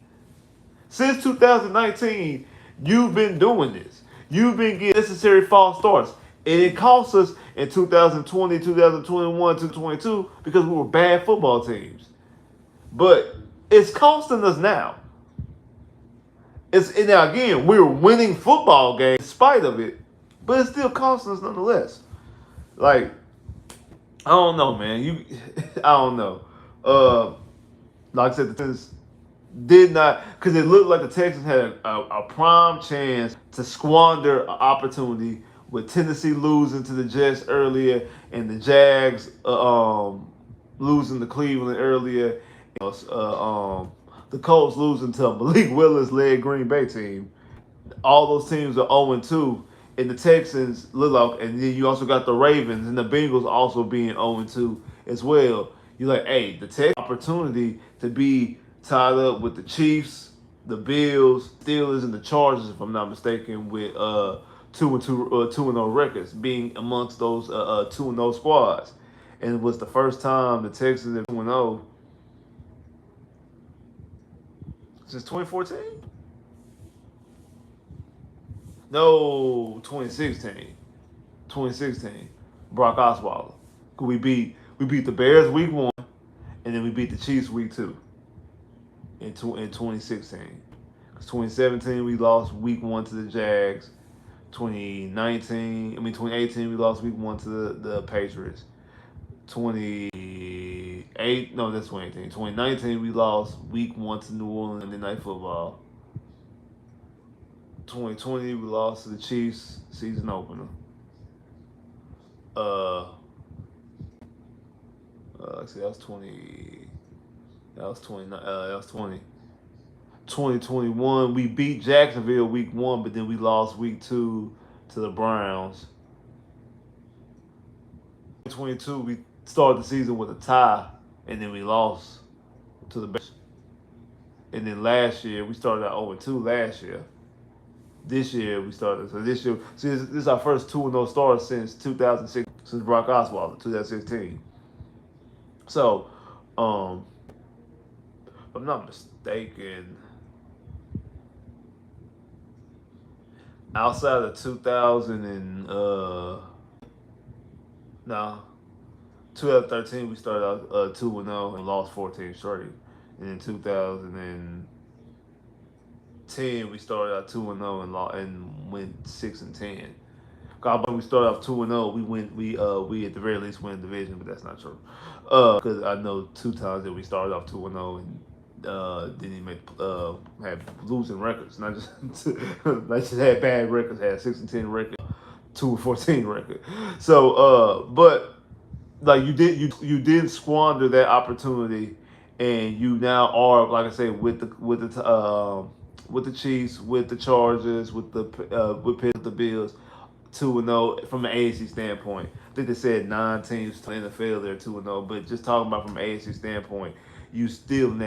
Since 2019, you've been doing this. You've been getting necessary false starts. And it cost us in 2020, 2021, 2022 because we were bad football teams. But it's costing us now. And now again, we're winning football games in spite of it, but it's still costing us nonetheless. Like, I don't know, man. I don't know. Like I said, the Texans did not, because it looked like the Texans had a prime chance to squander an opportunity with Tennessee losing to the Jets earlier and the Jags losing to Cleveland earlier. The Colts losing to Malik Willis-led Green Bay team. All those teams are 0-2, and the Texans look like, and then you also got the Ravens and the Bengals also being 0-2 as well. You're like, hey, the Texans opportunity to be tied up with the Chiefs, the Bills, Steelers, and the Chargers, if I'm not mistaken, with 2-0 records, being amongst those 2-0 squads. And it was the first time the Texans are 2-0 since 2014? No, 2016. 2016. Brock Osweiler. We beat the Bears week 1, and then we beat the Chiefs week 2 in 2016. Because 2017 we lost week 1 to the Jags. 2018 we lost week 1 to the Patriots. 2019 we lost week 1 to New Orleans Monday Night Football. 2020 we lost to the Chiefs season opener. See, that was 20. That was 20. That was 20. 2021 we beat Jacksonville week 1, but then we lost week 2 to the Browns. 2022 we started the season with a tie, and then we lost to the Bears. And then last year we started out 0-2 last year. This year we started. So this year, see, this is our first 2-0 start since 2006, since Brock Osweiler, 2016. So, if I'm not mistaken, outside of 2013 we started out 2-0 and lost 14 straight. And in 2010 we started out 2-0 and went 6-10. When we started off 2-0, we at the very least win the division, but that's not true. Because I know 2 times that we started off 2-0 and didn't even have losing records, not just had bad records, had 6-10 record, 2-14 record. So, but like you did squander that opportunity, and you now are, like I say, with the Chiefs, with the Chargers, with the Bills, 2-0 from an AFC standpoint. I think they said 9 teams in the NFL they're 2-0, but just talking about from an AFC standpoint, you're in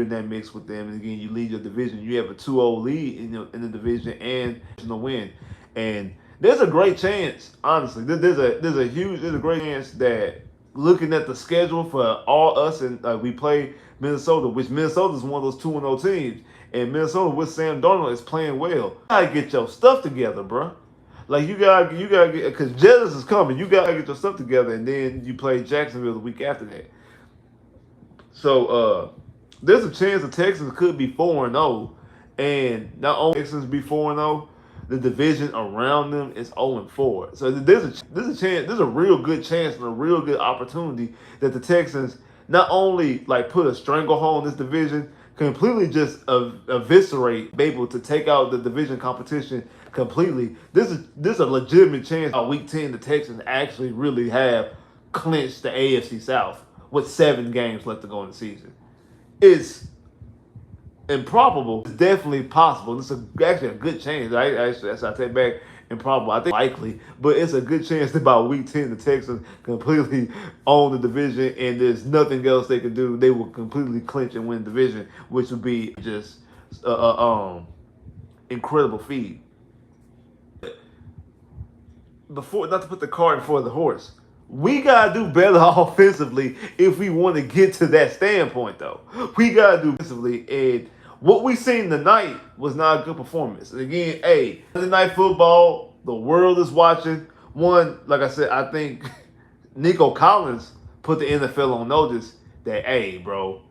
that mix with them, and again you lead your division. You have a 2-0 lead in the division and a win, and there's a great chance. Honestly, there's a great chance that, looking at the schedule for all us, and we play Minnesota, which Minnesota is one of those 2-0 teams, and Minnesota with Sam Darnold is playing well. You gotta get your stuff together, bro. Like you gotta get, because Jealous is coming. You gotta get your stuff together, and then you play Jacksonville the week after that. So there's a chance the Texans could be 4-0, and not only Texans be 4-0, the division around them is 0-4. So there's a chance, there's a real good chance and a real good opportunity that the Texans not only like put a stranglehold in this division, completely just eviscerate, be able to take out the division competition completely. This is a legitimate chance. Week 10, the Texans actually really have clinch the AFC South with 7 games left to go in the season. It's improbable. It's definitely possible. It's actually a good chance. I take back improbable. I think likely, but it's a good chance that by week 10 the Texans completely own the division and there's nothing else they can do. They will completely clinch and win the division, which would be just incredible feat. Before, not to put the cart before the horse, we gotta do better offensively if we want to get to that standpoint. Though we gotta do offensively, and what we seen tonight was not a good performance. And again, Monday Night Football, the world is watching. One, like I said, I think Nico Collins put the NFL on notice that, bro,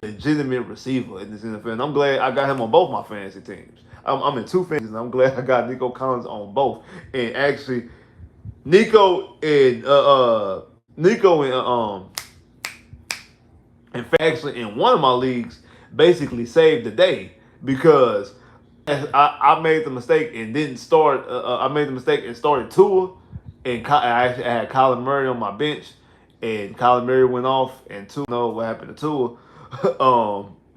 legitimate receiver in this NFL. And I'm glad I got him on both my fantasy teams. I'm in 2 fantasy, and I'm glad I got Nico Collins on both. And actually, Nico and actually in one of my leagues basically saved the day because I made the mistake and didn't start. I made the mistake and started Tua, and I actually had Kyler Murray on my bench, and Kyler Murray went off, and Tua, know what happened to Tua.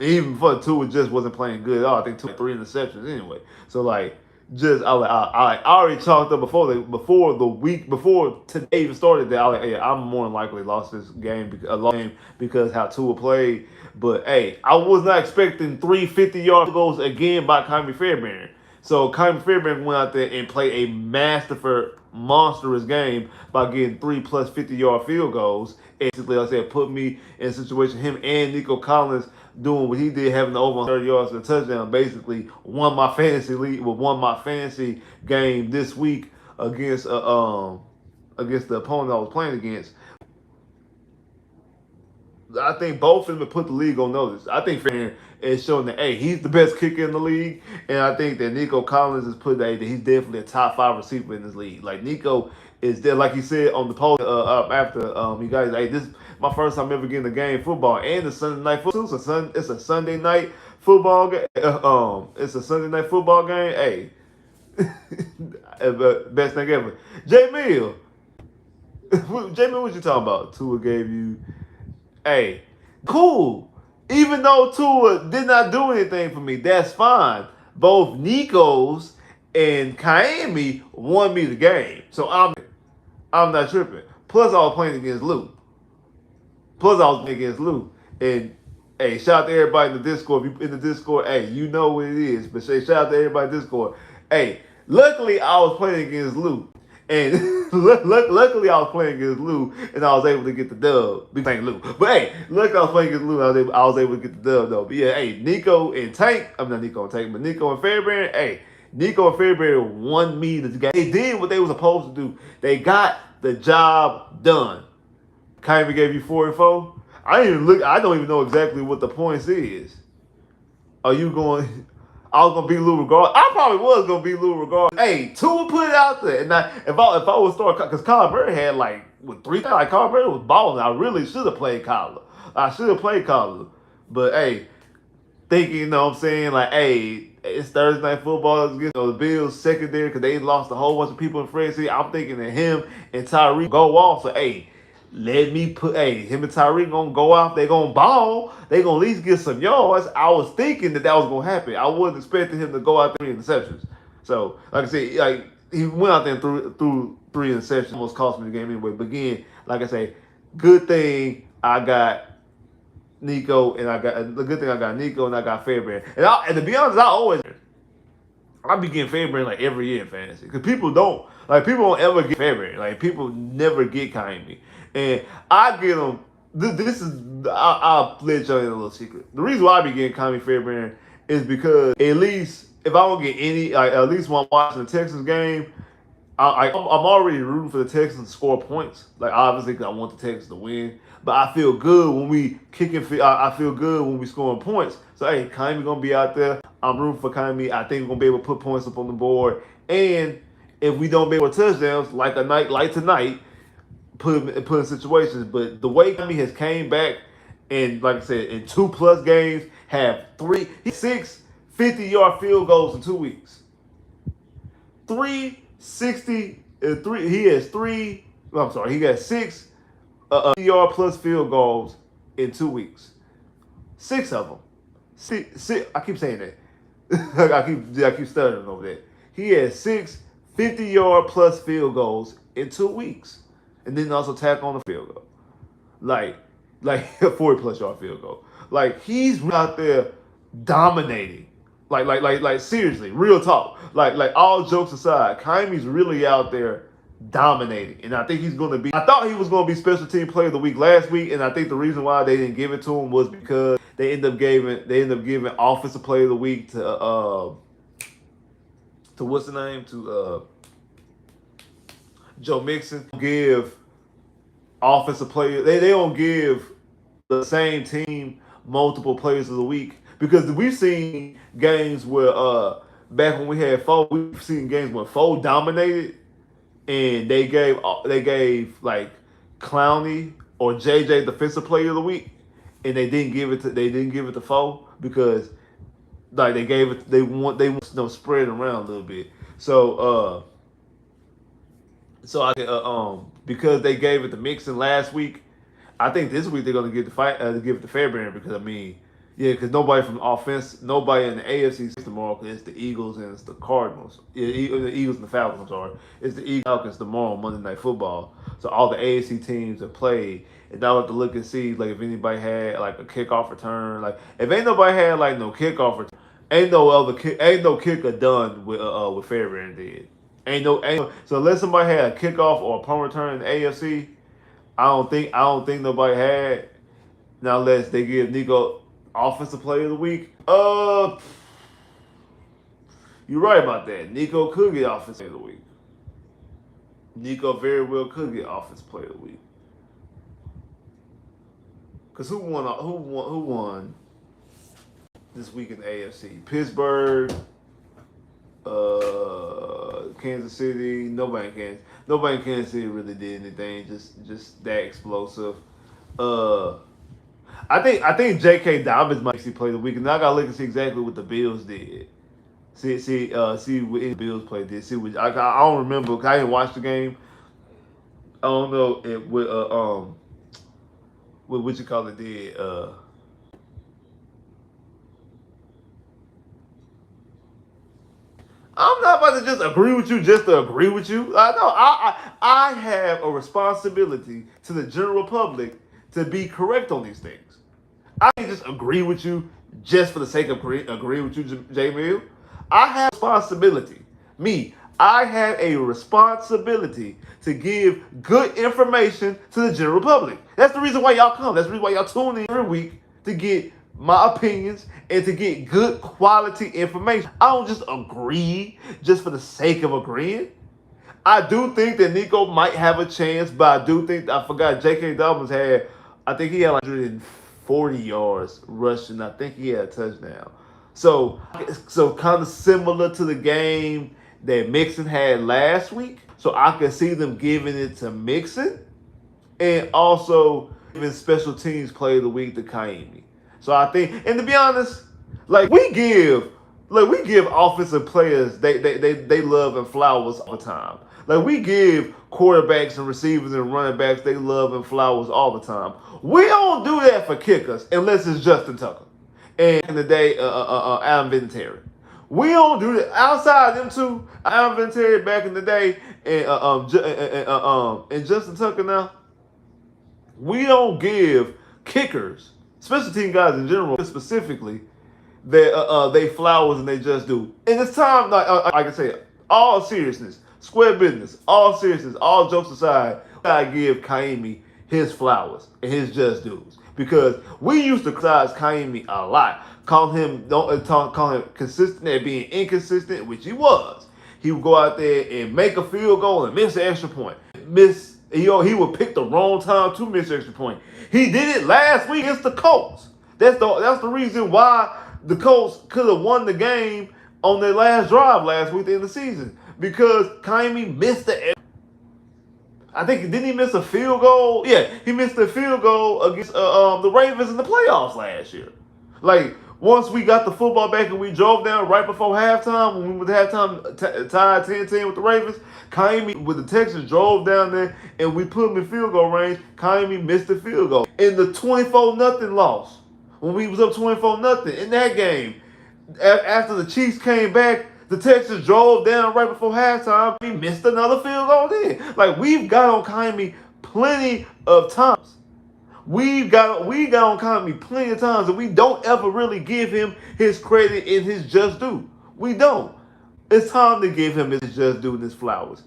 Even before Tua just wasn't playing good at all. I think Tua had 3 interceptions anyway. So like, just I already chalked up before today even started that I'm more than likely lost this game because how Tua played. But I was not expecting 3 50-yard goals again by Kyrie Fairbairn. So Kyrie Fairbairn went out there and played a monstrous game by getting 3+ 50-yard field goals. And basically, like I said, put me in a situation, him and Nico Collins doing what he did, having the over 30 yards for a touchdown, basically won my fantasy game this week against the opponent I was playing against. I think both of them have put the league on notice. I think Fairbairn is showing that he's the best kicker in the league, and I think that Nico Collins has put that he's definitely a top 5 receiver in this league. Like Nico is there, like he said on the post after you guys, this is my first time ever getting a game football, and the Sunday night football. It's a Sunday night football game. It's a Sunday night football game. Best thing ever. J Mill, what you talking about? Tua gave you. Cool. Even though Tua did not do anything for me, that's fine. Both Nico's and Kaimi won me the game, so I'm not tripping. Plus, I was playing against Lou. And shout out to everybody in the Discord. If you in the Discord, you know what it is. But shout out to everybody in the Discord. Luckily I was playing against Lou. And luckily I was playing against Lou, and I was able to get the dub. Big thank Lou. But luckily I was playing against Lou, and I was able to get the dub though. But Nico and Tank, I'm not Nico and Tank, but Nico and Fairbairn, Nico and Fairbairn won me this game. They did what they were supposed to do. They got the job done. Kyrie gave you 4 and 4. I don't even know exactly what the points is. Are you going? I was gonna beat Lou regardless. I probably was gonna beat Lou regardless. Tua put it out there, and if I would start, because Kyler Murray had with 3, Kyler Murray was balling. I really should have played Kyler. But thinking, you know what I'm saying, it's Thursday night football against the Bills secondary because they lost a whole bunch of people in free agency. I'm thinking that him and Tyreek go off. So let me put him and Tyreek gonna go off. They gonna ball. They gonna at least get some yards. I was thinking that was gonna happen. I wasn't expecting him to go out 3 interceptions. So like I said, he went out there and threw 3 interceptions. Almost cost me the game anyway. But again, like I say, good thing I got Nico, and I got Nico, and I got Fairbairn. And to be honest, I be getting Fairbairn every year in fantasy because people don't ever get Fairbairn. People never get Kaimi, and I get them. I'll let you in a little secret. The reason why I be getting Kaimi Fairbairn is because at least if I don't get any, at least when I'm watching the Texans game, I'm already rooting for the Texans to score points. Obviously, I want the Texans to win. But I feel good when we I feel good when we scoring points. So, Kaimi going to be out there. I'm rooting for Kaimi. I think we're going to be able to put points up on the board. And if we don't be able to touchdowns, like a night like tonight, put in situations. But the way Kaimi has came back, and like I said, in 2+ games, have 6 50-yard field goals in 2 weeks. 360, he has 6 yard plus field goals in 2 weeks. 6 of them. I keep saying that. I keep stuttering over that. He had 6 50-yard plus field goals in 2 weeks, and then also tack on the field goal, like a 40-plus-yard field goal. Like he's out there dominating. Like seriously, real talk. Like all jokes aside, Kymie's really out there dominating, and I think he's going to be. I thought he was going to be special team player of the week last week, and I think the reason why they didn't give it to him was because they end up giving offensive player of the week to what's the name, to Joe Mixon. Give offensive player. They don't give the same team multiple players of the week, because we've seen games where back when we had Foe, we've seen games when Foe dominated, and they gave like Clowney or JJ defensive player of the week, and they didn't give it to Foe because like they want spread around a little bit. So because they gave it to Mixon last week, I think this week they're gonna give it to Fairbairn, because because nobody in the AFC tomorrow, because it's the Eagles and it's the Cardinals. The Eagles and the Falcons, I'm sorry. It's the Eagles and Falcons tomorrow on Monday Night Football. So all the AFC teams have played, and now I have to look and see like if anybody had like a kickoff return. Like if ain't nobody had like no kickoff return, ain't no kicker done with Fairbairn did. So unless somebody had a kickoff or a punt return in the AFC, I don't think nobody had. Now unless they give Nico offensive player of the week. You're right about that. Nico could get offensive player of the week. Nico very well could get offensive player of the week. Cause who won this week in the AFC? Pittsburgh, Kansas City. Nobody in Kansas City really did anything. Just that explosive. I think J.K. Dobbins might actually play the week, and I gotta look and see exactly what the Bills did. See what the Bills played did. See what I don't remember, because I didn't watch the game. I don't know what you call it did. I'm not about to just agree with you just to agree with you. I know I have a responsibility to the general public to be correct on these things. I can't just agree with you just for the sake of agree with you, J. Mill. I have a responsibility. I have a responsibility to give good information to the general public. That's the reason why y'all come. That's the reason why y'all tune in every week to get my opinions and to get good quality information. I don't just agree just for the sake of agreeing. I do think that Nico might have a chance, but I forgot J.K. Dobbins I think he had like 140 yards rushing. I think he had a touchdown. So kind of similar to the game that Mixon had last week. So I could see them giving it to Mixon and also giving special teams player of the week to Kaimi. So I think, and to be honest, like we give offensive players they love and flowers all the time. Like we give quarterbacks and receivers and running backs they love and flowers all the time. We don't do that for kickers unless it's Justin Tucker and in the day Adam Vinatieri. We don't do that outside them two. Adam Vinatieri back in the day and Justin Tucker now. We don't give kickers, special team guys in general, specifically, they flowers and they just do. And it's time, like I say, all seriousness, square business, all seriousness, all jokes aside, I give Kaimi his flowers and his just dues, because we used to criticize Kaimi a lot, call him consistent at being inconsistent, which he was. He would go out there and make a field goal and miss an extra point. He would pick the wrong time to miss extra point. He did it last week against the Colts. That's the reason why the Colts could have won the game on their last drive last week in the season, because Kaimi missed the. I think didn't he miss a field goal? Yeah, he missed a field goal against the Ravens in the playoffs last year. Like Once we got the football back and we drove down right before halftime, when we were at halftime tied 10-10 with the Ravens, Kaimi with the Texans drove down there and we put him in field goal range. Kaimi missed the field goal. In the 24-0 loss, when we was up 24-0 in that game, after the Chiefs came back, the Texans drove down right before halftime. He missed another field goal then. Like, we've got on Kaimi plenty of times. We got on Kaimi plenty of times, and we don't ever really give him his credit and his just due. We don't. It's time to give him his just due and his flowers.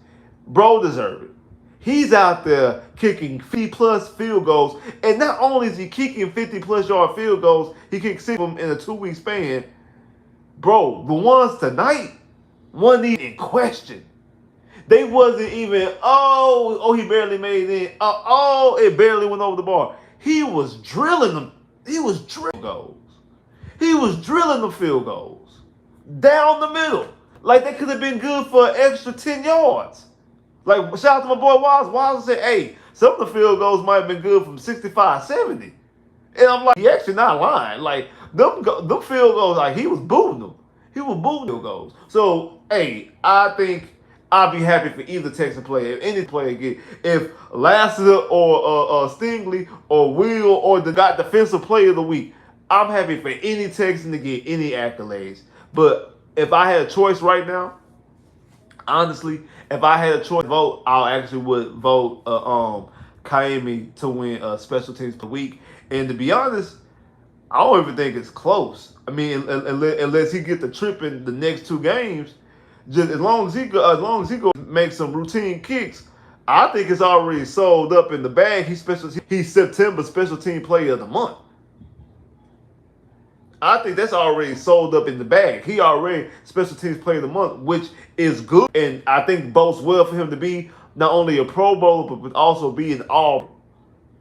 Bro deserves it. He's out there kicking 50-plus field goals, and not only is he kicking 50-plus yard field goals, he kicked 6 of them in a 2-week span. Bro, the ones tonight wasn't even in question. They wasn't even, he barely made it. It barely went over the bar. He was drilling them. He was drilling goals. He was drilling the field goals down the middle. Like, they could have been good for an extra 10 yards. Like, shout out to my boy Waz. Waz said, hey, some of the field goals might have been good from 65, 70. And I'm like, he actually not lying. Like, them field goals, like, he was booting them. He was booting field goals. So, hey, I think I'll be happy for either Texan player, if any player get, if Lassiter or Stingley or Will or the got defensive player of the week, I'm happy for any Texan to get any accolades. But if I had a choice right now, honestly, if I had a choice to vote, I actually would vote Kaimi to win special teams per week. And to be honest, I don't even think it's close. I mean, unless he get the trip in the next 2 games, just as long as he go make some routine kicks, I think it's already sold up in the bag. He's September special team player of the month. I think that's already sold up in the bag. He already special teams player of the month, which is good, and I think bodes well for him to be not only a Pro Bowler but also be an All.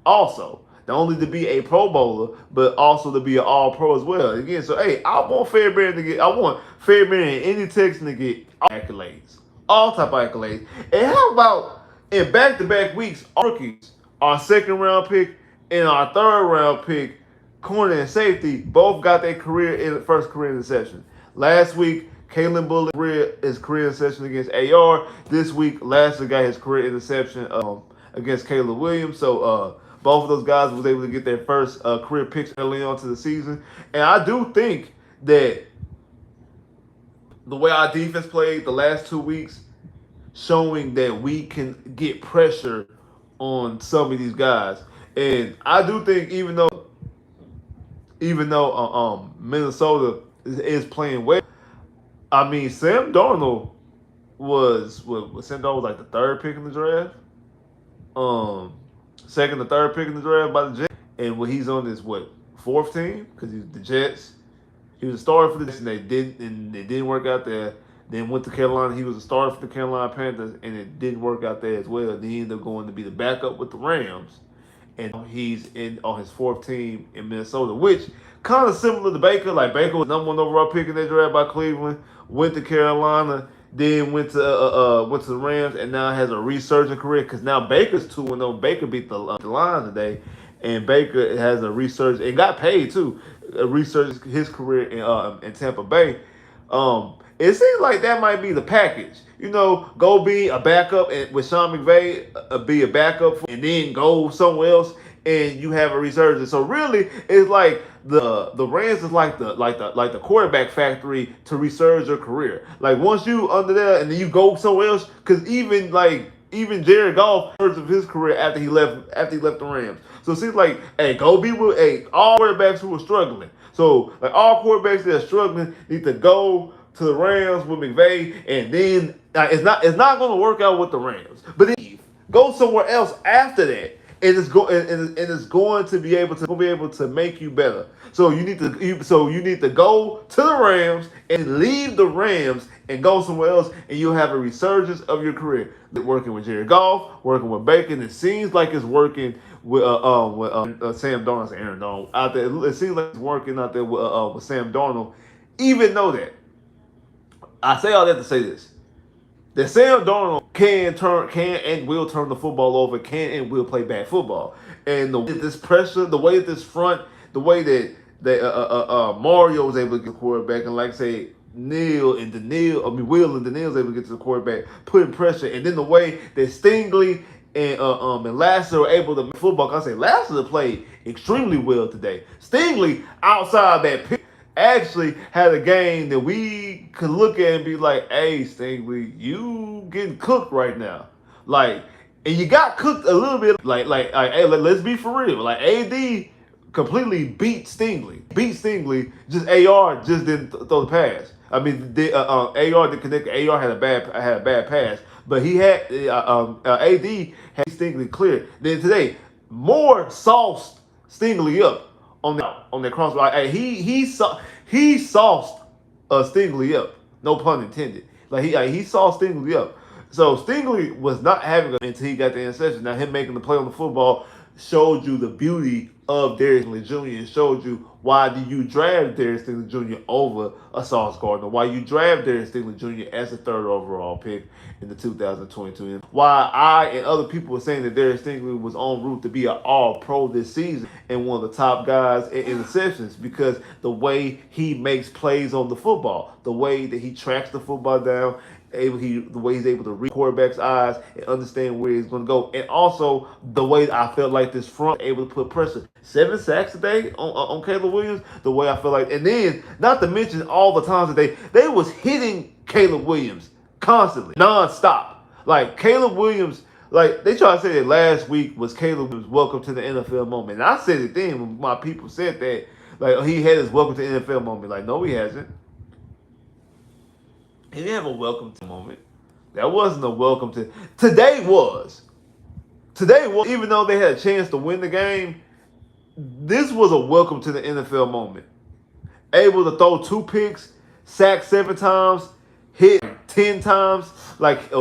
Also, not only to be a Pro Bowler, but also to be an All Pro as well. Again, so hey, I want Fairbairn and any Texan to get accolades, all type of accolades. And how about in back-to-back weeks, our rookies, our 2nd round pick and our 3rd round pick, corner and safety, both got their first career interception. Last week, Kalen Bullock his career interception against AR. This week, Lassiter got his career interception against Caleb Williams. So both of those guys was able to get their first career picks early on to the season. And I do think that the way our defense played the last 2 weeks, showing that we can get pressure on some of these guys. And I do think even though Minnesota is playing well, I mean, Sam Darnold was like the 3rd pick in the draft, 2nd or 3rd pick in the draft by the Jets, and he's on this 4th team because he's the Jets. He was a starter for the Jets, and it didn't work out there. Then went to Carolina. He was a starter for the Carolina Panthers, and it didn't work out there as well. Then he ended up going to be the backup with the Rams, and he's on his 4th team in Minnesota, which kind of similar to Baker. Like, Baker was number 1 overall pick in that draft by Cleveland, went to Carolina, then went to the Rams, and now has a resurgent career because now Baker's 2-0. Baker beat the Lions today, and Baker has a resurgence and got paid too. A resurgence his career in Tampa Bay. It seems like that might be the package. Go be a backup with Sean McVay, be a backup, and then go somewhere else, and you have a resurgence. So really, it's like the Rams is like the quarterback factory to resurge your career. Like, once you under there, and then you go somewhere else, because even Jared Goff of his career after he left the Rams. So it seems like, hey, go be with all quarterbacks who are struggling. So like all quarterbacks that are struggling need to go to the Rams with McVay, and then it's not going to work out with the Rams. But then go somewhere else after that, and it's going to be able to make you better. So you need to go to the Rams and leave the Rams and go somewhere else, and you'll have a resurgence of your career. Working with Jared Goff, working with Baker, it seems like it's working with Sam Darnold and Aaron Donald out there. It seems like it's working out there with Sam Darnold. Even though that, I say all that to say this: that Sam Darnold can and will turn the football over, can and will play bad football. And this pressure, the way that this front, the way that Mario was able to get the quarterback, and like I say, Will and Daniil was able to get to the quarterback, putting pressure, and then the way that Stingley and Lasser were able to football. I say Lasser played extremely well today. Stingley outside that pick actually had a game that we could look at and be like, "Hey, Stingley, you getting cooked right now." Like, and you got cooked a little bit. Hey, let's be for real. Like AD completely beat Stingley. Just AR just didn't throw the pass. I mean, AR didn't connect. AR had a bad pass, but he had AD had Stingley clear. Then today, Moore sauced Stingley up on that cross. He sauced Stingley up. No pun intended. He saw Stingley up. So Stingley was not having it until he got the interception. Now him making the play on the football showed you the beauty of Darius Stingley Jr. and showed you why do you draft Darius Stingley Jr. over a Sauce Gardner, why you draft Darius Stingley Jr. as a third overall pick in the 2022. And why I and other people were saying that Darius Stingley was en route to be an all-pro this season and one of the top guys in interceptions, because the way he makes plays on the football, the way that he tracks the football down, the way he's able to read quarterback's eyes and understand where he's going to go, and also the way I felt like this front able to put pressure. 7 sacks today on Caleb Williams. The way I feel like, and then not to mention all the times that they was hitting Caleb Williams constantly, nonstop. Like Caleb Williams, like they tried to say that last week was Caleb Williams' welcome to the NFL moment, and I said it then when my people said that, like he had his welcome to the NFL moment. Like no, he hasn't. He didn't have a welcome to moment. That wasn't a welcome to. Today was, even though they had a chance to win the game, this was a welcome to the NFL moment. Able to throw 2 picks, sack 7 times, hit 10 times,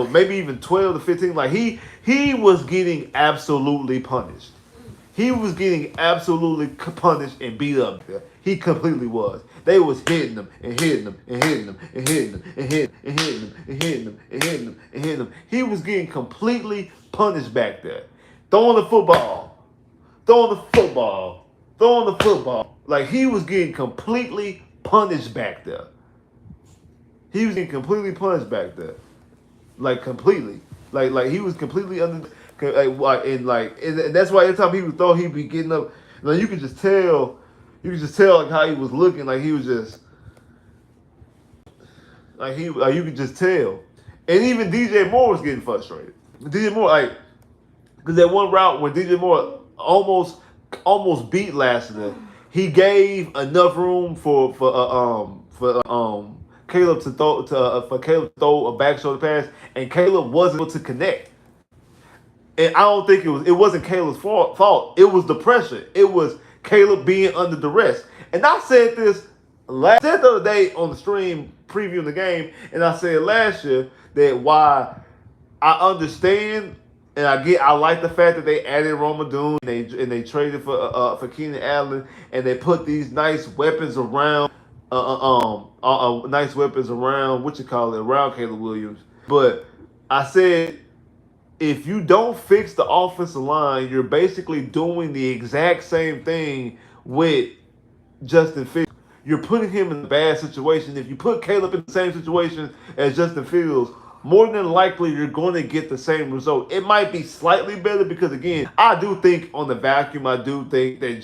maybe even 12 to 15. Like he was getting absolutely punished. He was getting absolutely punished and beat up. He completely was. They was hitting him and hitting him and hitting him and hitting him and hitting him and hitting him and hitting him and hitting him and hitting him. He was getting completely punished back there. Throwing the football. Like he was getting completely punished back there. Like completely. Like he was completely under. And that's why every time he would throw, he'd be getting up. Like you could just tell. Like how he was looking. Like he was just. You could just tell. And even DJ Moore was getting frustrated. DJ Moore, because that one route when DJ Moore almost beat Lassiter, he gave enough room for Caleb to throw a back shoulder pass, and Caleb wasn't able to connect. And I don't think it wasn't Caleb's fault. It was the pressure. It was Caleb being under duress. And I said this the other day on the stream previewing the game, and I said last year that why I understand and I like the fact that they added Romadoon and they traded for Keenan Allen, and they put these nice weapons around around Caleb Williams. But I said, if you don't fix the offensive line, you're basically doing the exact same thing with Justin Fields. You're putting him in a bad situation. If you put Caleb in the same situation as Justin Fields, more than likely you're going to get the same result. It might be slightly better because, again, I do think on the vacuum, I do think that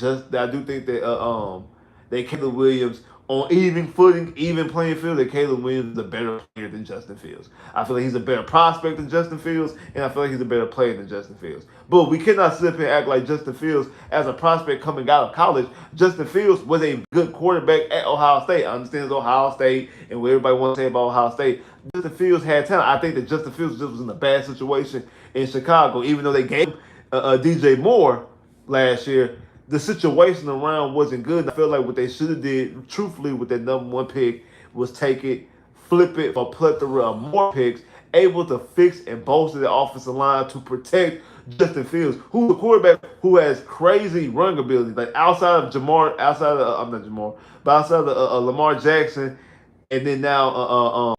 Caleb Williams, on even footing, even playing field, that Caleb Williams is a better player than Justin Fields. I feel like he's a better prospect than Justin Fields, and I feel like he's a better player than Justin Fields. But we cannot sit up here and act like Justin Fields, as a prospect coming out of college, Justin Fields was a good quarterback at Ohio State. I understand it's Ohio State and what everybody wants to say about Ohio State. Justin Fields had talent. I think that Justin Fields just was in a bad situation in Chicago, even though they gave DJ Moore last year. The situation around wasn't good. I feel like what they should have did, truthfully, with that #1 pick, was take it, flip it for a plethora of more picks, able to fix and bolster the offensive line to protect Justin Fields, who's a quarterback who has crazy running ability. Like outside of Lamar Jackson, and then now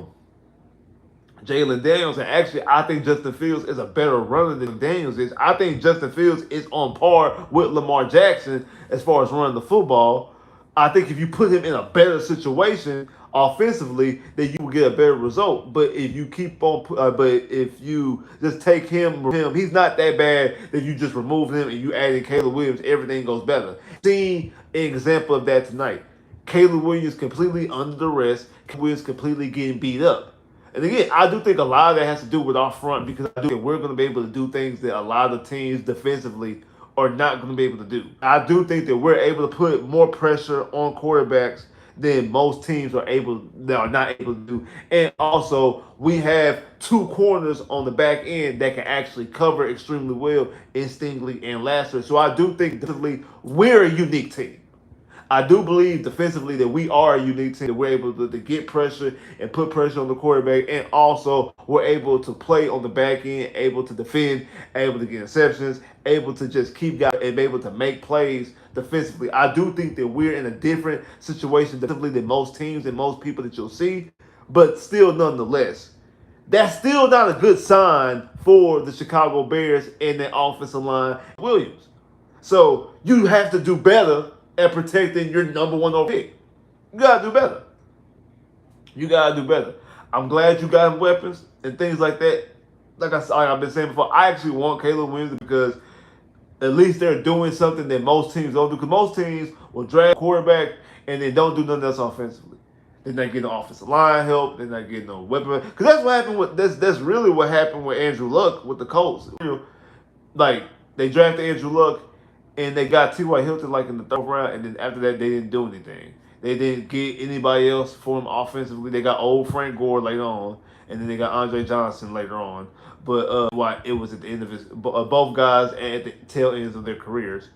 Jalen Daniels, and actually I think Justin Fields is a better runner than Daniels is. I think Justin Fields is on par with Lamar Jackson as far as running the football. I think if you put him in a better situation offensively, then you will get a better result. But if you keep on, but if you just take him, he's not that bad that you just remove him and you add in Caleb Williams, everything goes better. Seen an example of that tonight. Caleb Williams completely under duress. Caleb Williams completely getting beat up. And again, I do think a lot of that has to do with our front because I do think we're going to be able to do things that a lot of teams defensively are not going to be able to do. I do think that we're able to put more pressure on quarterbacks than most teams are not able to do. And also, we have two corners on the back end that can actually cover extremely well in Stingley and Lasser. So I do think defensively we're a unique team. I do believe defensively that we are a unique team, that we're able to get pressure and put pressure on the quarterback, and also we're able to play on the back end, able to defend, able to get interceptions, able to just keep guys and be able to make plays defensively. I do think that we're in a different situation defensively than most teams and most people that you'll see, but still nonetheless, that's still not a good sign for the Chicago Bears and their offensive line, Williams. So you have to do better at protecting your number one overall pick. You gotta do better. You gotta do better. I'm glad you got him weapons and things like that. Like I've been saying before, I actually want Caleb Williams because at least they're doing something that most teams don't do. Because most teams will draft a quarterback and they don't do nothing else offensively. They're not getting offensive line help. They're not getting no weapon. Because that's what happened with that's really what happened with Andrew Luck with the Colts. Like they drafted Andrew Luck. And they got T.Y. Hilton like in the third round, and then after that, they didn't do anything. They didn't get anybody else for him offensively. They got old Frank Gore later on, and then they got Andre Johnson later on. But why it was at the end of his both guys at the tail ends of their careers.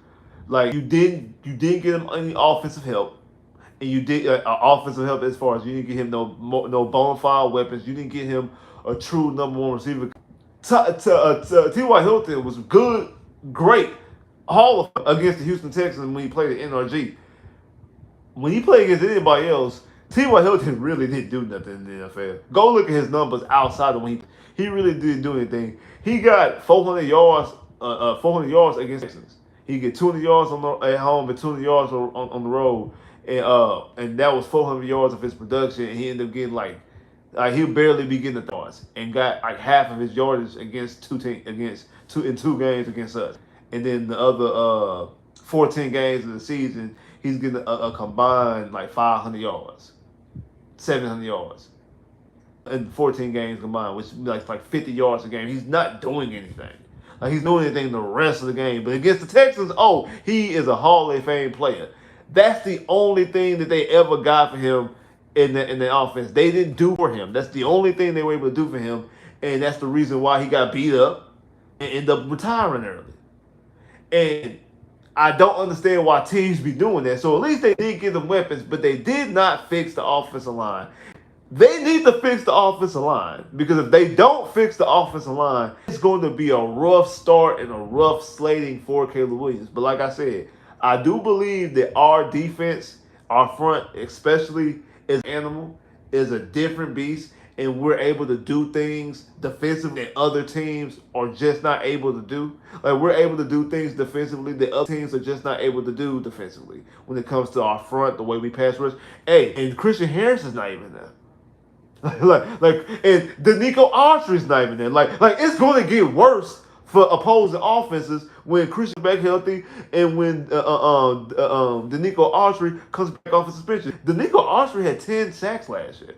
Like you didn't get him any offensive help, and you did offensive help as far as you didn't get him no bona fide weapons. You didn't get him a true number one receiver. T.Y. Hilton was good, great. Hall of against the Houston Texans when he played at NRG. When he played against anybody else, T.Y. Hilton really didn't do nothing in the NFL. Go look at his numbers outside of when he really didn't do anything. He got 400 yards against the Texans. He get 200 yards at home and 200 yards on the road, and that was 400 yards of his production. And he ended up getting like he'll barely be getting the yards and got like half of his yardage against two games against us. And then the other 14 games of the season, he's getting a combined like 500 yards, 700 yards, in 14 games combined, which is like 50 yards a game. He's not doing anything. Like he's doing anything the rest of the game. But against the Texans, he is a Hall of Fame player. That's the only thing that they ever got for him in the offense. They didn't do for him. That's the only thing they were able to do for him, and that's the reason why he got beat up and ended up retiring early. And I don't understand why teams be doing that. So at least they did give them weapons, but they did not fix the offensive line. They need to fix the offensive line because if they don't fix the offensive line, it's going to be a rough start and a rough slating for Caleb Williams. But like I said, I do believe that our defense, our front especially, is animal, is a different beast. And we're able to do things defensively that other teams are just not able to do. Like we're able to do things defensively that other teams are just not able to do defensively when it comes to our front, the way we pass rush. Hey, and Christian Harris is not even there. And the Nico Autry's not even there. Like it's going to get worse for opposing offenses when Christian back healthy and when the Nico Autry comes back off of suspension. The Nico Autry had 10 sacks last year.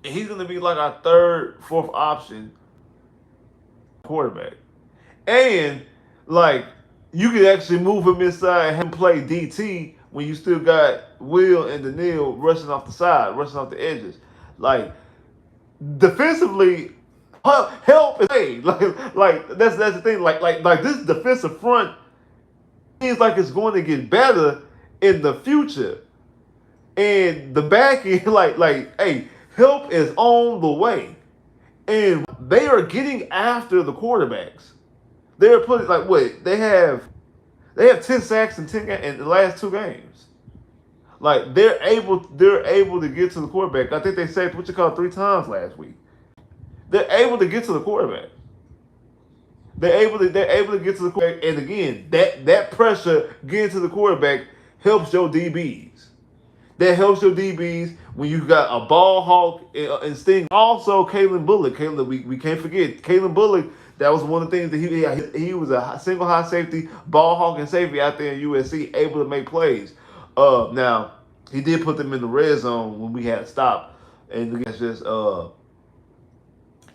And he's going to be like our third, fourth option quarterback. And, like, you could actually move him inside and have him play DT when you still got Will and Daniil rushing off the side, rushing off the edges. Like, defensively, help is hey. Like that's the thing. Like this defensive front seems like it's going to get better in the future. And the back end, hey, help is on the way. And they are getting after the quarterbacks. They're putting they have 10 sacks in the last 2 games. Like they're able to get to the quarterback. I think they sacked 3 times last week. They're able to get to the quarterback. they're able to get to the quarterback, and again, that pressure getting to the quarterback helps your DBs. That helps your DBs when you got a ball hawk and Sting. Also, Kalen Bullock. We can't forget Kalen Bullock. That was one of the things that he was a single high safety, ball hawk and safety out there in USC, able to make plays. Now he did put them in the red zone when we had to stop, and again,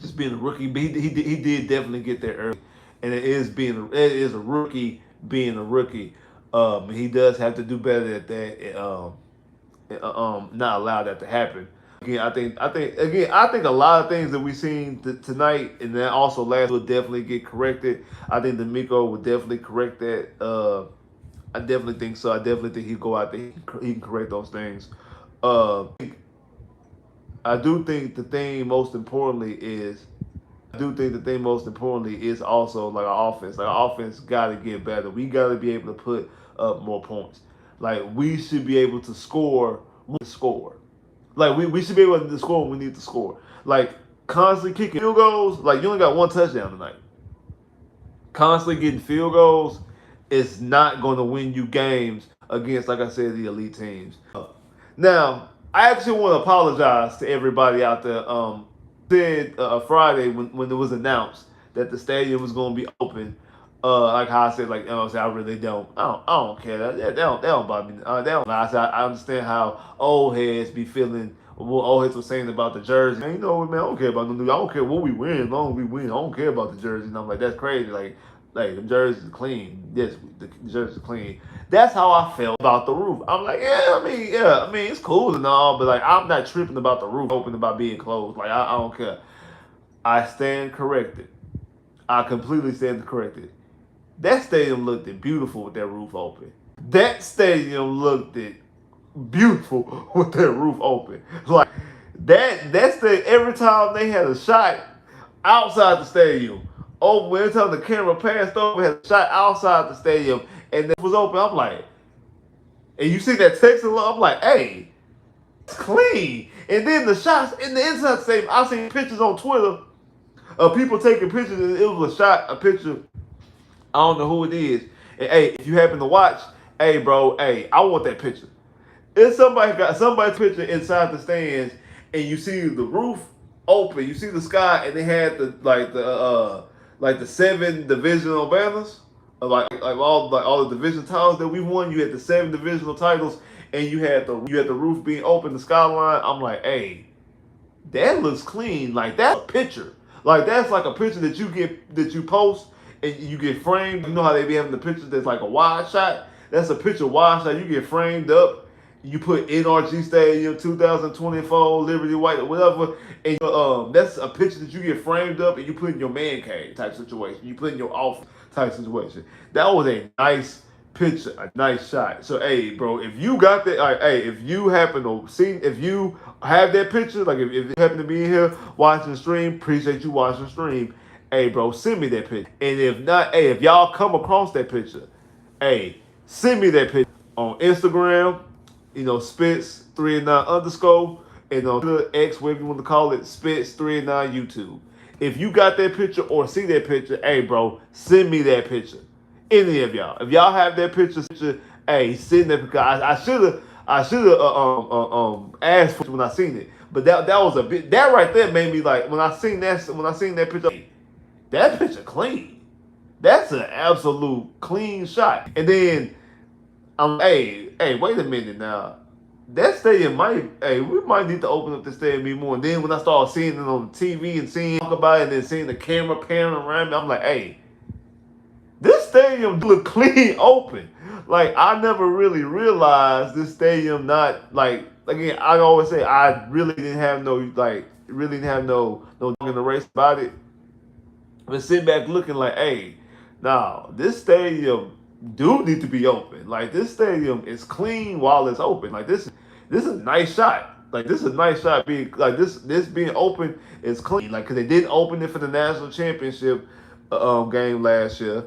just being a rookie. But he did definitely get there early, and it is a rookie being a rookie. He does have to do better at that. Not allow that to happen. Again, I think a lot of things that we seen tonight and then also last will definitely get corrected. I think Nico will definitely correct that. I definitely think so. I definitely think he'll go out there. He can correct those things. I do think the thing most importantly is. I do think the thing most importantly is also like our offense. Like our offense got to get better. We got to be able to put up more points. Like we should be able to score. Like we should be able to score when we need to score. Like constantly kicking field goals. Like you only got one touchdown tonight. Constantly getting field goals is not going to win you games against, like I said, the elite teams. Now I actually want to apologize to everybody out there. Said Friday when it was announced that the stadium was going to be open. Like how I said, like I really I don't care. That don't bother me. I understand how old heads be feeling. What old heads were saying about the jersey. Man, you know what, man? I don't care about the new. I don't care what we win, as long as we win. I don't care about the jersey. And I'm like, that's crazy. Like the jerseys are clean. Yes, the jerseys are clean. That's how I felt about the roof. I'm like, I mean, it's cool and all, but like, I'm not tripping about the roof open about being closed. Like, I don't care. I stand corrected. I completely stand corrected. That stadium looked beautiful with that roof open. That stadium looked beautiful with that roof open. Like every time they had a shot outside the stadium, every time the camera passed over, had a shot outside the stadium, and it was open. I'm like, and you see that Texas logo, I'm like, hey, it's clean. And then the shots in the inside the stadium, I seen pictures on Twitter of people taking pictures, and it was a picture. I don't know who it is. And hey, if you happen to watch, hey bro, hey, I want that picture. If somebody got somebody's picture inside the stands and you see the roof open, you see the sky, and they had the 7 divisional banners, all the division titles that we won. You had the 7 divisional titles, and you had the roof being open, the skyline. I'm like, hey, that looks clean. Like that's a picture. Like that's like a picture that you post and you get framed. You know how they be having the pictures that's like a wide shot? That's a picture wide shot. You get framed up. You put NRG Stadium 2024 Liberty White or whatever, and that's a picture that you get framed up and you put in your man cave type situation. You put in your office type situation. That was a nice picture, a nice shot. So hey, bro, if you got that, if you happen to see, if you have that picture, like if you happen to be in here watching the stream, appreciate you watching the stream. Hey, bro, send me that picture. And if not, hey, if y'all come across that picture, hey, send me that picture on Instagram. Spitz389_ and on Twitter, X, whatever you want to call it, Spitz389 YouTube. If you got that picture or see that picture, hey, bro, send me that picture. Any of y'all. If y'all have that picture, hey, send that picture. I should have asked for it when I seen it. But that was a bit, that right there made me like, when I seen that picture, hey, that picture clean. That's an absolute clean shot. And then hey, wait a minute now. That stadium we might need to open up the stadium even more. And then when I started seeing it on TV and seeing talk about it and then seeing the camera panning around me, I'm like, hey, this stadium look clean open. Like I never really realized this stadium not like again, I always say I really didn't have no dog in the race about it. But sitting back looking like, hey, now this stadium do need to be open. Like this stadium is clean while it's open. Like this is a nice shot. Like this is a nice shot being like this being open is clean. Like because they didn't open it for the national championship game last year.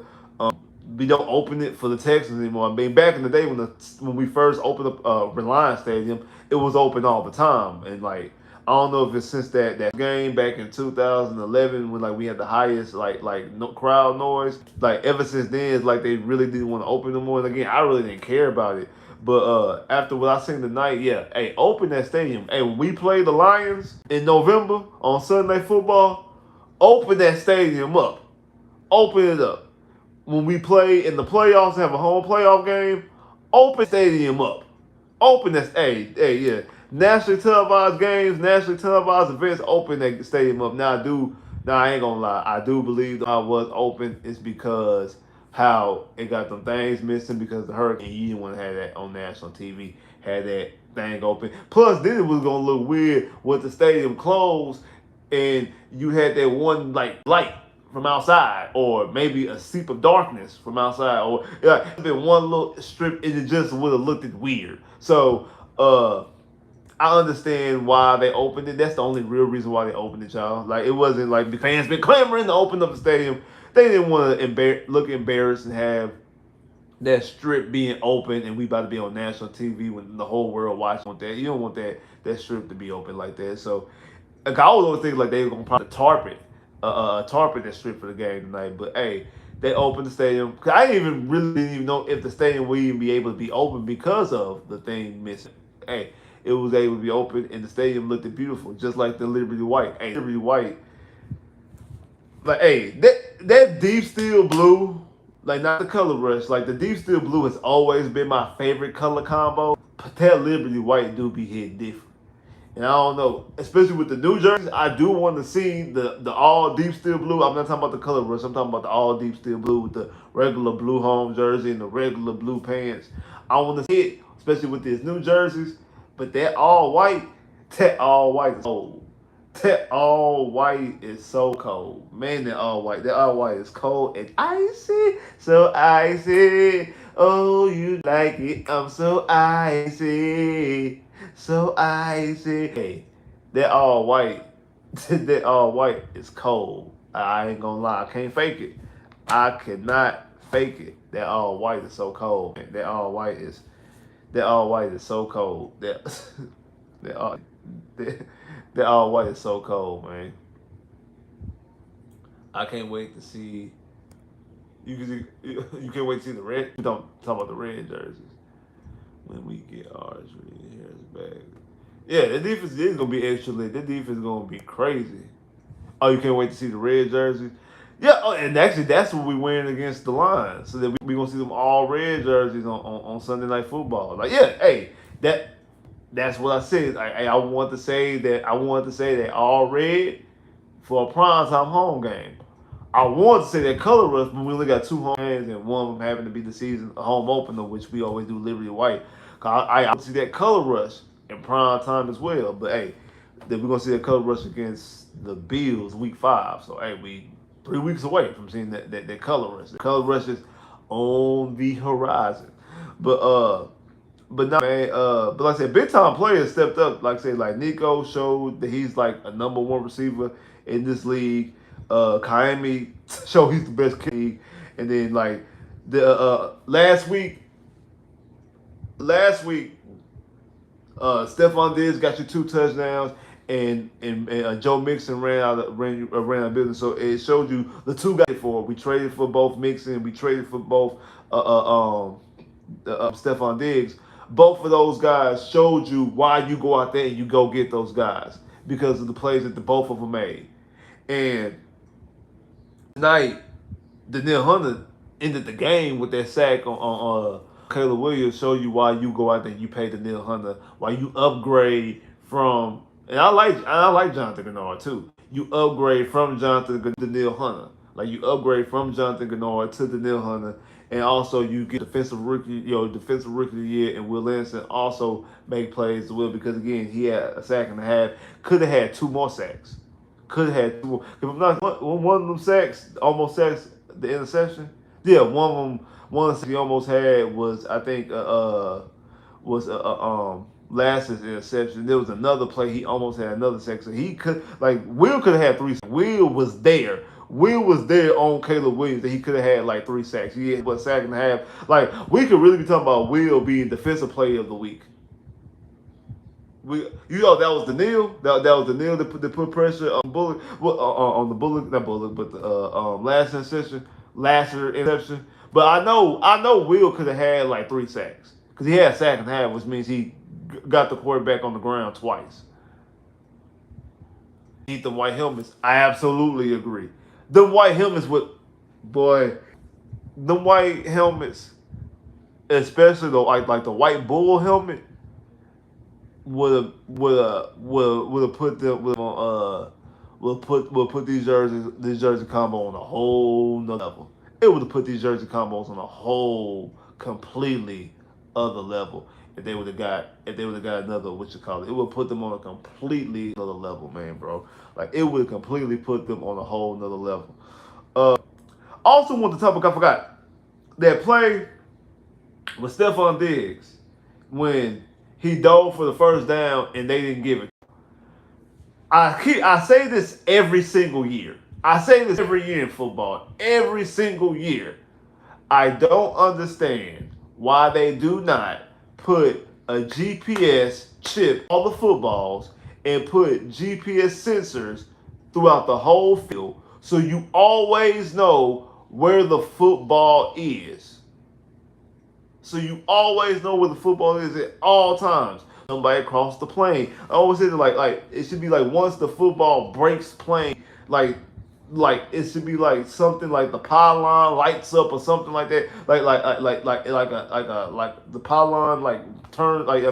We don't open it for the Texans anymore. I mean, back in the day when we first opened up Reliance Stadium, it was open all the time, and like I don't know if it's since that game back in 2011 when like we had the highest no crowd noise. Like ever since then, it's like they really didn't want to open no more. And again, I really didn't care about it. But after what I seen tonight, yeah, hey, open that stadium. Hey, when we play the Lions in November on Sunday football, open that stadium up. Open it up. When we play in the playoffs, have a home playoff game, open stadium up. Open that, yeah. Nationally televised games, nationally televised events, open that stadium up. Now I ain't gonna lie, I do believe I was open. It's because how it got them things missing because of the hurricane. You didn't want to have that on national TV, had that thing open. Plus, then it was gonna look weird with the stadium closed and you had that one like light from outside, or maybe a seep of darkness from outside, or like been one little strip, and it just would have looked weird. So I understand why they opened it. That's the only real reason why they opened it, y'all. Like it wasn't like the fans been clamoring to open up the stadium. They didn't want to look embarrassed and have that strip being open and we about to be on national TV when the whole world watching that. You don't want that strip to be open like that. So like, I was always thinking like they were gonna probably tarp it that strip for the game tonight. But hey, they opened the stadium. Cause I didn't even know if the stadium would even be able to be open because of the thing missing. Hey, it was able to be open and the stadium looked beautiful, just like the Liberty White. Hey, Liberty White, like hey, that deep steel blue, like not the color rush, like the deep steel blue has always been my favorite color combo. But that Liberty White do be hit different. And I don't know, especially with the new jerseys, I do want to see the all deep steel blue. I'm not talking about the color rush. I'm talking about the all deep steel blue with the regular blue home jersey and the regular blue pants. I want to see it, especially with these new jerseys. But that all white is cold. That all white is so cold. Man, that all white is cold and icy. So icy. Oh, you like it. I'm so icy. So icy. Hey, that all white, that all white is cold. I ain't gonna lie. I can't fake it. I cannot fake it. That all white is so cold. That all white is so cold. That all that, that all white is so cold, man. I can't wait to see. You can't wait to see the red. We don't talk about the red jerseys when we get ours. Here's back. Yeah, the defense is gonna be extra lit. The defense is gonna be crazy. Oh, you can't wait to see the red jerseys. Yeah, and actually that's what we wearing against the Lions. So that we gonna see them all red jerseys on Sunday Night Football. Like, yeah, hey, that's what I said. I want to say that all red for a primetime home game. I want to say that color rush, but we only got two home games, and one of them having to be the season home opener, which we always do Liberty White. I want to see that color rush in prime time as well. But hey, then we're gonna see that color rush against the Bills week 5. So hey, we 3 weeks away from seeing that color rush. The color rush is on the horizon. But now, man, but like I said, big time players stepped up. Like I said, like Nico showed that he's like a #1 receiver in this league. Kaimi showed he's the best kid. And then like the last week, Stephon Diggs got you 2 touchdowns, and Joe Mixon ran out of business. So it showed you the two guys for. We traded for both Mixon. We traded for both Stephon Diggs. Both of those guys showed you why you go out there and you go get those guys because of the plays that the both of them made. And tonight, Danielle Hunter ended the game with that sack on Caleb Williams. Show you why you go out there and you pay Danielle Hunter, why you upgrade from. And I like Jonathan Gennard too. You upgrade from Jonathan to Danielle Hunter. Like you upgrade from Jonathan Gennard to Danielle Hunter. And also you get defensive rookie of the year, and Will Anderson also make plays as well because again he had a sack and a half. Could have had 2 more sacks. Could have had 2 more. If I'm not one of them sacks, almost sacks the interception. Yeah, one of them he almost had was I think Lass's interception. There was another play he almost had another sack. So he could Will could have had 3. Will was there. Will was there on Caleb Williams that he could have had like 3 sacks. He had a sack and a half. Like we could really be talking about Will being defensive player of the week. That was the kneel. That was the kneel that put pressure on Bullock. Well, on the Bullock, not Bullock, but the last interception. But I know Will could have had like 3 sacks because he had a sack and a half, which means he got the quarterback on the ground twice. Eat the white helmets. I absolutely agree. The white helmets would, boy, the white helmets, especially the like the white bull helmet, would have put them will put these jersey combo on a whole nother level. It would have put these jersey combos on a whole completely other level if they would have got another what you call it. It would put them on a completely another level, man, bro. Like it would completely put them on a whole nother level. Uh, Also, want the topic I forgot that play with Stephon Diggs when he dove for the first down and they didn't give it. I say this every single year. I say this every year in football. Every single year. I don't understand why they do not put a GPS chip on the footballs and put GPS sensors throughout the whole field so you always know where the football is. So you always know where the football is at all times. Somebody across the plane. I always say that like it should be like once the football breaks plane, like it should be like something like the pylon lights up or something like that. Like the pylon like turn like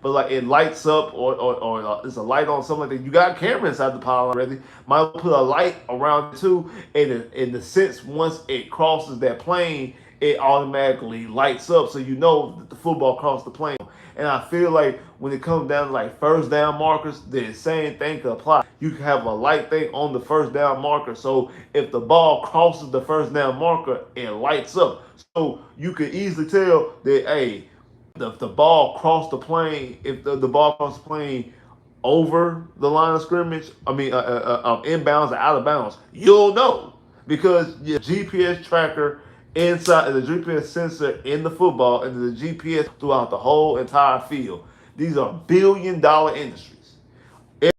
but like it lights up or it's a light on something like that. You got a camera inside the pylon already. Might put a light around it too. And in the sense once it crosses that plane, it automatically lights up so you know that the football crossed the plane. And I feel like when it comes down to like first down markers, the same thing could apply. You can have a light thing on the first down marker. So if the ball crosses the first down marker, it lights up. So you can easily tell that, hey, the ball crossed the plane, if the ball crossed the plane over the line of scrimmage, inbounds or out of bounds, you'll know because your GPS tracker inside the GPS sensor in the football and the GPS throughout the whole entire field. These are billion-dollar industries.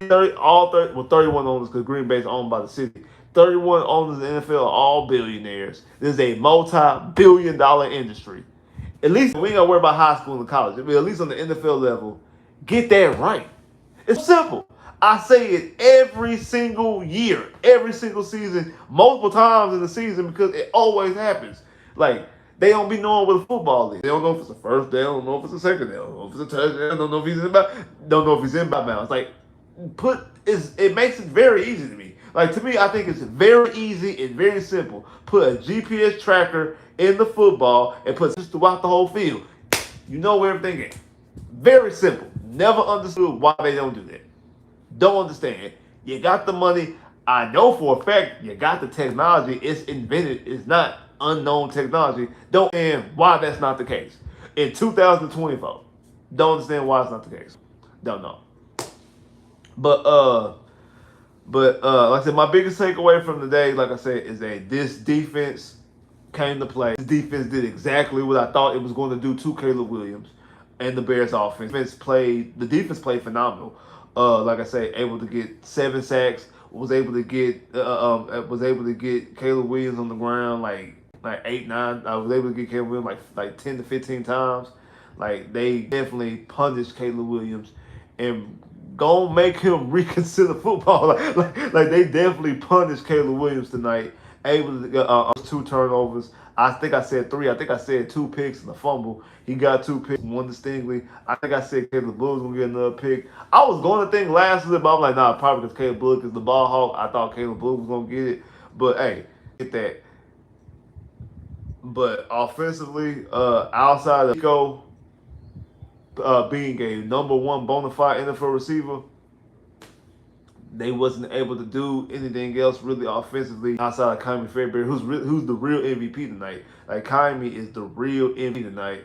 31 owners because Green Bay is owned by the city. 31 owners in the NFL are all billionaires. This is a multi-billion-dollar industry. At least we ain't gotta worry about high school and college. I mean, at least on the NFL level, get that right. It's simple. I say it every single year, every single season, multiple times in the season because it always happens. Like they don't be knowing what a football is. They don't know if it's a first down, don't know if it's a second down, don't know if it's a touchdown, don't know if he's in by bounds. Like it makes it very easy to me. Like to me, I think it's very easy and very simple. Put a GPS tracker in the football and put it throughout the whole field. You know where everything is. Very simple. Never understood why they don't do that. Don't understand. You got the money. I know for a fact you got the technology. It's invented. It's not unknown technology. Don't understand why that's not the case. In 2024, don't understand why it's not the case. Don't know. But like I said, my biggest takeaway from the day, like I said, is that this defense came to play. This defense did exactly what I thought it was going to do to Caleb Williams and the Bears offense. The defense played phenomenal. Like I say, able to get 7 sacks, was able to get Caleb Williams on the ground like 8, 9. I was able to get Caleb Williams like 10 to 15 times. Like they definitely punished Caleb Williams and gonna make him reconsider football. Like they definitely punished Caleb Williams tonight. Able to get 2 turnovers. I think I said 3. I think I said 2 picks and a fumble. He got 2 picks, 1 distinctly. I think I said Caleb Bullock was gonna get another pick. I was going to think last of it, but I'm like, nah, probably because Caleb Bullock is the ball hawk. I thought Caleb Bullock was gonna get it, but hey, get that. But offensively, outside of Nico being a number 1 bona fide NFL receiver, they wasn't able to do anything else really offensively outside of Kyrie Fairbairn, who's the real MVP tonight. Like Kyrie is the real MVP tonight.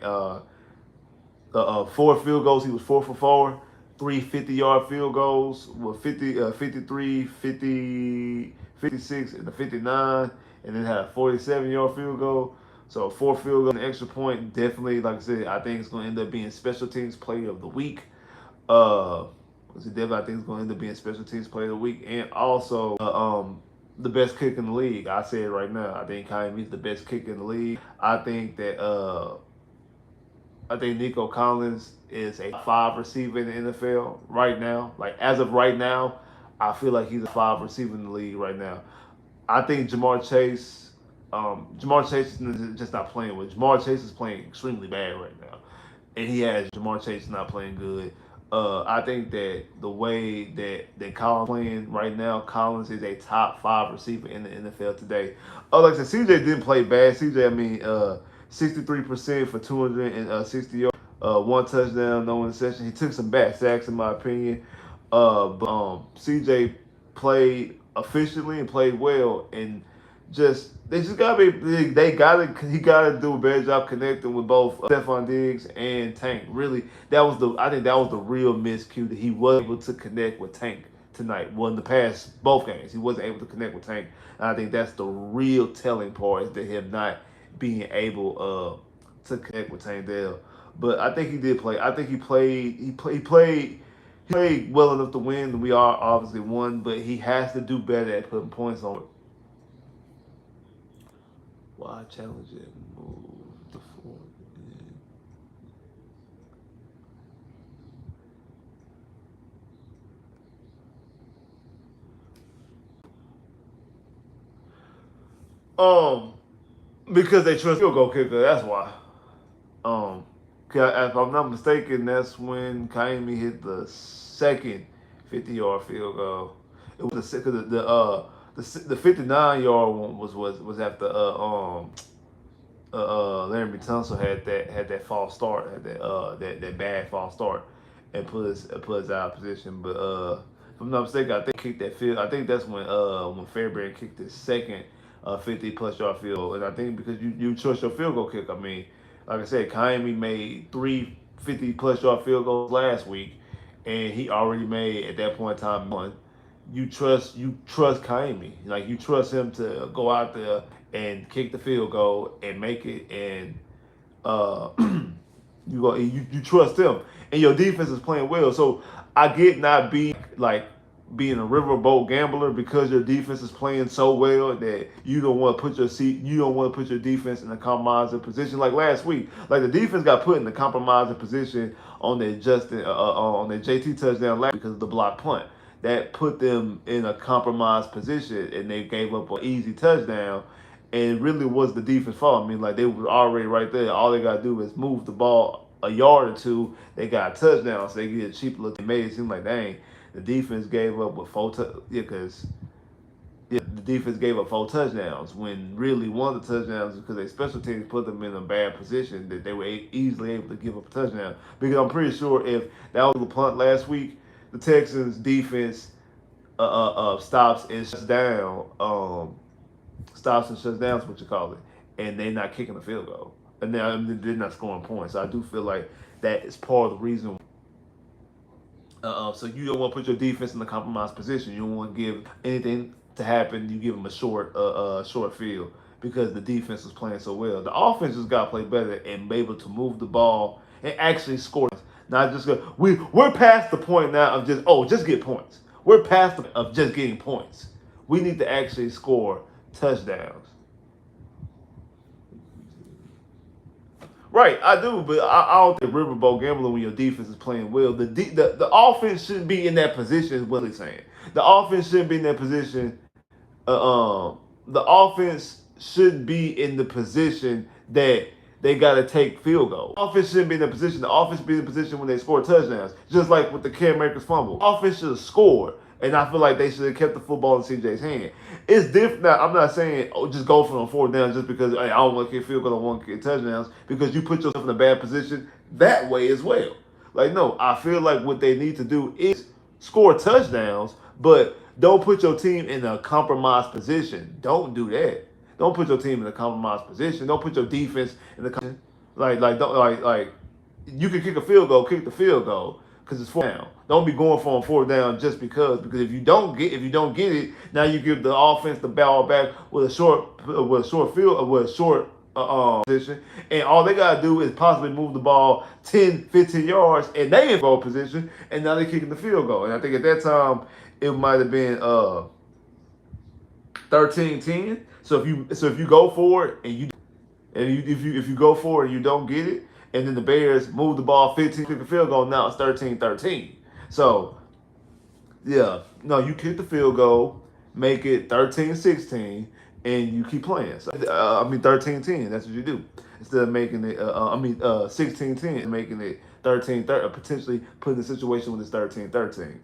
4 field goals. He was 4 for 4. 3 50-yard field goals with 53, 50, 56, and a 59, and then had a 47-yard field goal. So 4 field goals, an extra point. Definitely, like I said, I think it's going to end up being special teams player of the week. So definitely, I think it's going to end up being special teams player of the week, and also the best kicker in the league. I say it right now. I think Kaime's the best kicker in the league. I think Nico Collins is a 5 receiver in the NFL right now. Like as of right now, I feel like he's a 5 receiver in the league right now. I think Jamar Chase is just not playing well. Jamar Chase is playing extremely bad right now, and he has Jamar Chase not playing good. I think that the way that Collins playing right now, Collins is a top 5 receiver in the NFL today. Like I said, CJ didn't play bad. CJ, 63% for 260 yards, 1 touchdown, no interception. He took some bad sacks in my opinion. But CJ played efficiently and played well, and they just gotta be he gotta do a better job connecting with both Stephon Diggs and Tank. Really, I think that was the real miscue, that he was able to connect with Tank tonight. Well, in the past both games, he wasn't able to connect with Tank, and I think that's the real telling part, is that him not being able to connect with Tank Dell. But I think he did play. I think he played well enough to win. We are obviously won, but he has to do better at putting points on it. Why challenge it? Move the forward. Because they trust field goal kicker. That's why. If I'm not mistaken, that's when Kaimi hit the second 50-yard field goal. It was the 59-yard one was after Laremy Tunsil had that false start, had that bad false start, and put us out of position. But if I'm not mistaken, I think kicked that field. I think that's when Fairbairn kicked his second 50+ yard field goal. And I think because you trust your field goal kick. I mean, like I said, Kaimi made 3 50+ yard field goals last week, and he already made at that point in time one. You trust Kaimi. Like, you trust him to go out there and kick the field goal and make it, and you trust him, and your defense is playing well. So I get not being a riverboat gambler because your defense is playing so well that you don't want to put your defense in a compromising position. Like last week, like the defense got put in the compromising position on their JT touchdown last week because of the block punt. That put them in a compromised position, and they gave up an easy touchdown. And it really was the defense fault. I mean, like, they were already right there. All they got to do is move the ball a yard or two. They got a touchdown, so they get a cheap look. They made it seem like, dang, the defense gave up with the defense gave up 4 touchdowns, when really one of the touchdowns is because their special teams put them in a bad position that they were easily able to give up a touchdown. Because I'm pretty sure if that was the punt last week, the Texans defense stops and shuts down. Stops and shuts down is what you call it, and they're not kicking a field goal, and they're not scoring points. So I do feel like that is part of the reason. So you don't want to put your defense in a compromised position. You don't want to give anything to happen. You give them a short field because the defense is playing so well. The offense just got to play better and be able to move the ball and actually score. Not just we're past the point now of just get points. We're past of just getting points. We need to actually score touchdowns. Right, I do, but I don't think riverboat gambling when your defense is playing well. The offense shouldn't be in that position, is what he's saying. The offense shouldn't be in that position. The offense shouldn't be in the position that they got to take field goals. The offense shouldn't be in that position. The offense should be in the position when they score touchdowns, just like with the Cam Akers fumble. The offense should have scored. And I feel like they should have kept the football in CJ's hand. It's different. Now, I'm not saying, just go for them 4 downs just because I don't want to kick field goal, I want to kick touchdowns, because you put yourself in a bad position that way as well. Like, no, I feel like what they need to do is score touchdowns, but don't put your team in a compromised position. Don't do that. Don't put your team in a compromised position. Don't put your defense in the like you can kick a field goal, kick the field goal, because it's 4 down. Don't be going for 4 down just because if you don't get it, now you give the offense the ball back with a short position, and all they gotta do is possibly move the ball 10, 15 yards, and they in goal position, and now they're kicking the field goal. And I think at that time it might have been 13-10. So if you go for it if you go for it and you don't get it, and then the Bears move the ball 15, kick the field goal, now it's 13-13. So yeah, no, you kick the field goal, make it 13-16, and you keep playing. So, 13-10. That's what you do instead of making it. 16-10, making it 13-13, potentially putting the situation when it's 13-13.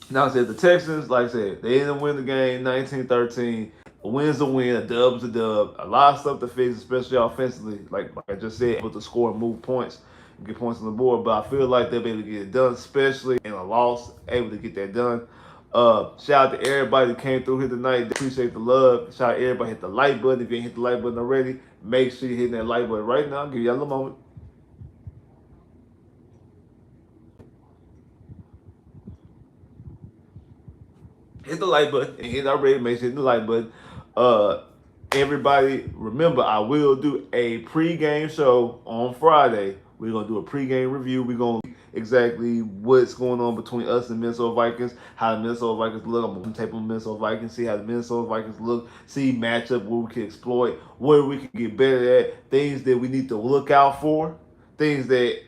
Now I said the Texans, like I said, they ended up winning the game 19-13. A win's a win, a dub's a dub. A lot of stuff to fix, especially offensively. Like I just said, able to score and move points, and get points on the board. But I feel like they'll be able to get it done, especially in a loss, able to get that done. Shout out to everybody that came through here tonight. Appreciate the love. Shout out to everybody. Hit the like button. If you ain't hit the like button already, make sure you're hitting that like button right now. I'll give you a little moment. Hit the like button. And hit already, make sure you hit the like button. Everybody, remember, I will do a pregame show on Friday. We're going to do a pregame review. We're going to exactly what's going on between us and Minnesota Vikings, how the Minnesota Vikings look. I'm going to tape on Minnesota Vikings, see how the Minnesota Vikings look, see matchup, where we can exploit, where we can get better at, things that we need to look out for, things that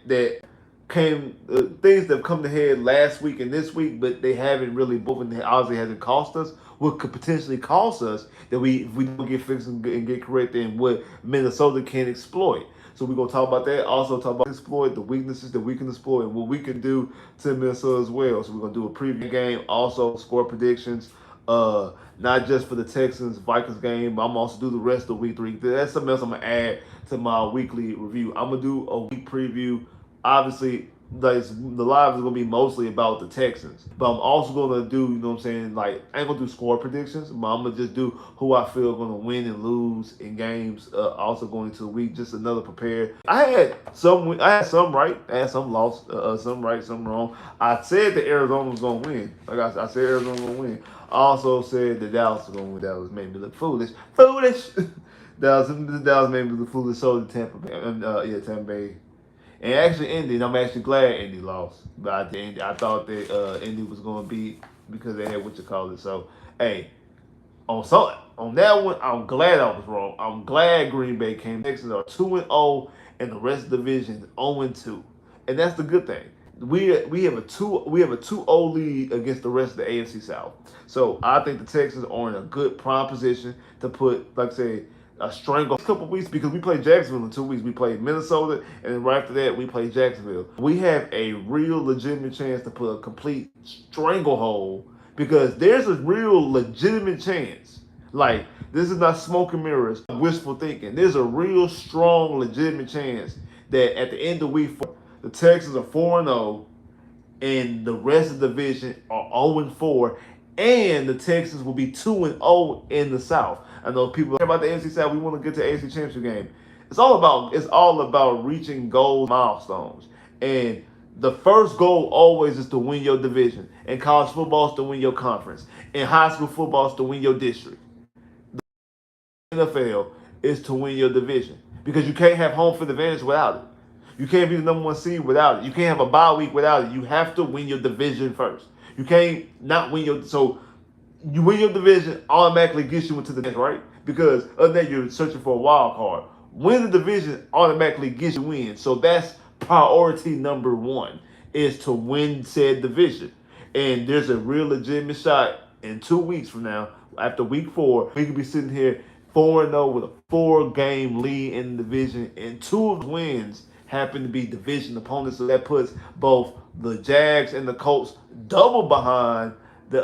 things that have come to head last week and this week, but they haven't really moved, and obviously hasn't cost us. What could potentially cost us that if we don't get fixed and get corrected, and what Minnesota can exploit. So we're gonna talk about that. Also talk about exploit, the weaknesses that we can exploit, and what we can do to Minnesota as well. So we're gonna do a preview game, also score predictions. Not just for the Texans Vikings game, but I'm also do the rest of week 3. That's something else I'm gonna add to my weekly review. I'm gonna do a week preview. Obviously, like, the live is gonna be mostly about the Texans, but I'm also gonna do, you know what I'm saying, like, I ain't gonna do score predictions, but I'm gonna just do who I feel gonna win and lose in games. Also going into the week, just another prepare. I had some right, I had some lost, some right, some wrong. I said that Arizona was gonna win. Like I said Arizona was gonna win. I also said that Dallas was gonna win. Dallas made me look foolish. Dallas made me look foolish. So did Tampa Bay. Tampa Bay. And actually, Indy, I'm actually glad Indy lost. But I thought that Indy was going to beat because they had what you call it. So, hey, on that one, I'm glad I was wrong. I'm glad Green Bay came. Texans are 2-0, and the rest of the division is 0-2, and that's the good thing. We have a 2-0 lead against the rest of the AFC South. So I think the Texans are in a good prime position to put, like I say, a strangle a couple weeks, because we play Jacksonville in 2 weeks. We play Minnesota, and then right after that we play Jacksonville. We have a real legitimate chance to put a complete stranglehold, because there's a real legitimate chance. Like, this is not smoke and mirrors, wishful thinking. There's a real strong legitimate chance that at the end of week 4, the Texans are 4-0, and the rest of the division are 0-4, and the Texans will be 2-0 in the South. I know people care about the AFC South. We want to get to the AFC Championship game. It's all about reaching goals, milestones, and the first goal always is to win your division. In college football, is to win your conference. In high school football, is to win your district. The NFL is to win your division, because you can't have home field advantage without it. You can't be the number 1 seed without it. You can't have a bye week without it. You have to win your division first. You can't not win so you win your division automatically gets you into the next, right? Because other than that, you're searching for a wild card. Win the division automatically gets you in. So that's priority number 1, is to win said division. And there's a real legitimate shot in 2 weeks from now, after week 4, we could be sitting here 4-0 with a 4-game lead in the division, and 2 of the wins happen to be division opponents. So that puts both the Jags and the Colts double behind the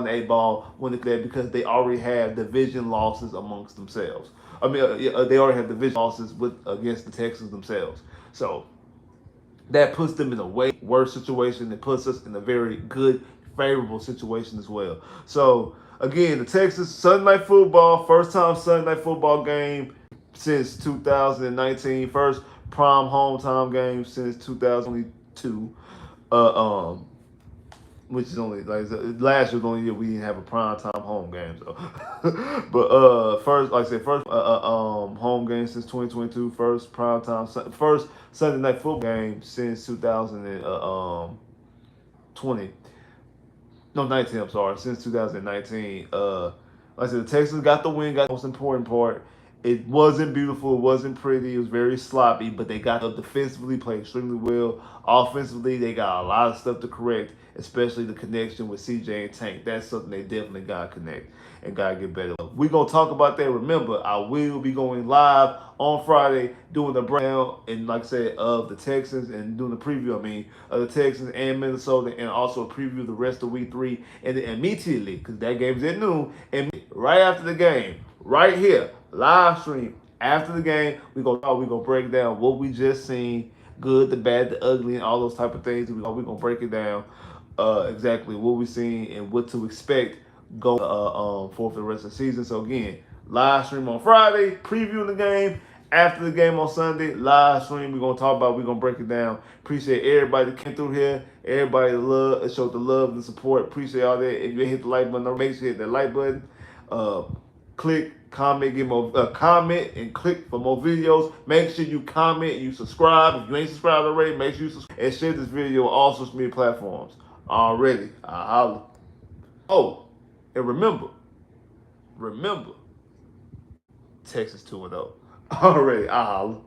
8 ball when it's there, because they already have division losses amongst themselves. They already have division losses against the Texans themselves. So that puts them in a way worse situation. It puts us in a very good, favorable situation as well. So again, the Texas Sunday Night Football, first time Sunday Night Football game since 2019, first prime home time game since 2002. which is only like last year was the only year we didn't have a primetime home game. So, but first, like I said, first home game since 2022, first primetime, first Sunday night football game since 2020. No, 19. I'm sorry, since 2019. Like I said, the Texans got the win. Got the most important part. It wasn't beautiful. It wasn't pretty. It was very sloppy, but they got up defensively, played extremely well. Offensively, they got a lot of stuff to correct, especially the connection with CJ and Tank. That's something they definitely got to connect and got to get better. We're going to talk about that. Remember, I will be going live on Friday doing the breakdown and, like I said, of the Texans and doing the preview, of the Texans and Minnesota, and also preview the rest of week 3. And then immediately, because that game's at noon, and right after the game, right here, live stream after the game, we're gonna break down what we just seen, good, the bad, the ugly, and all those type of things. We're gonna break it down exactly what we seen and what to expect going for the rest of the season. So again, live stream on Friday, previewing the game. After the game on Sunday, live stream, we're gonna break it down. Appreciate everybody that came through here, everybody that showed the love and the support. Appreciate all that. If you hit the like button, make sure you hit that like button. Click, comment, give more comment, and click for more videos. Make sure you comment, you subscribe. If you ain't subscribed already, make sure you subscribe and share this video on all social media platforms. Already, I holla. Oh, and remember, Texas 2-0. Already, I holla.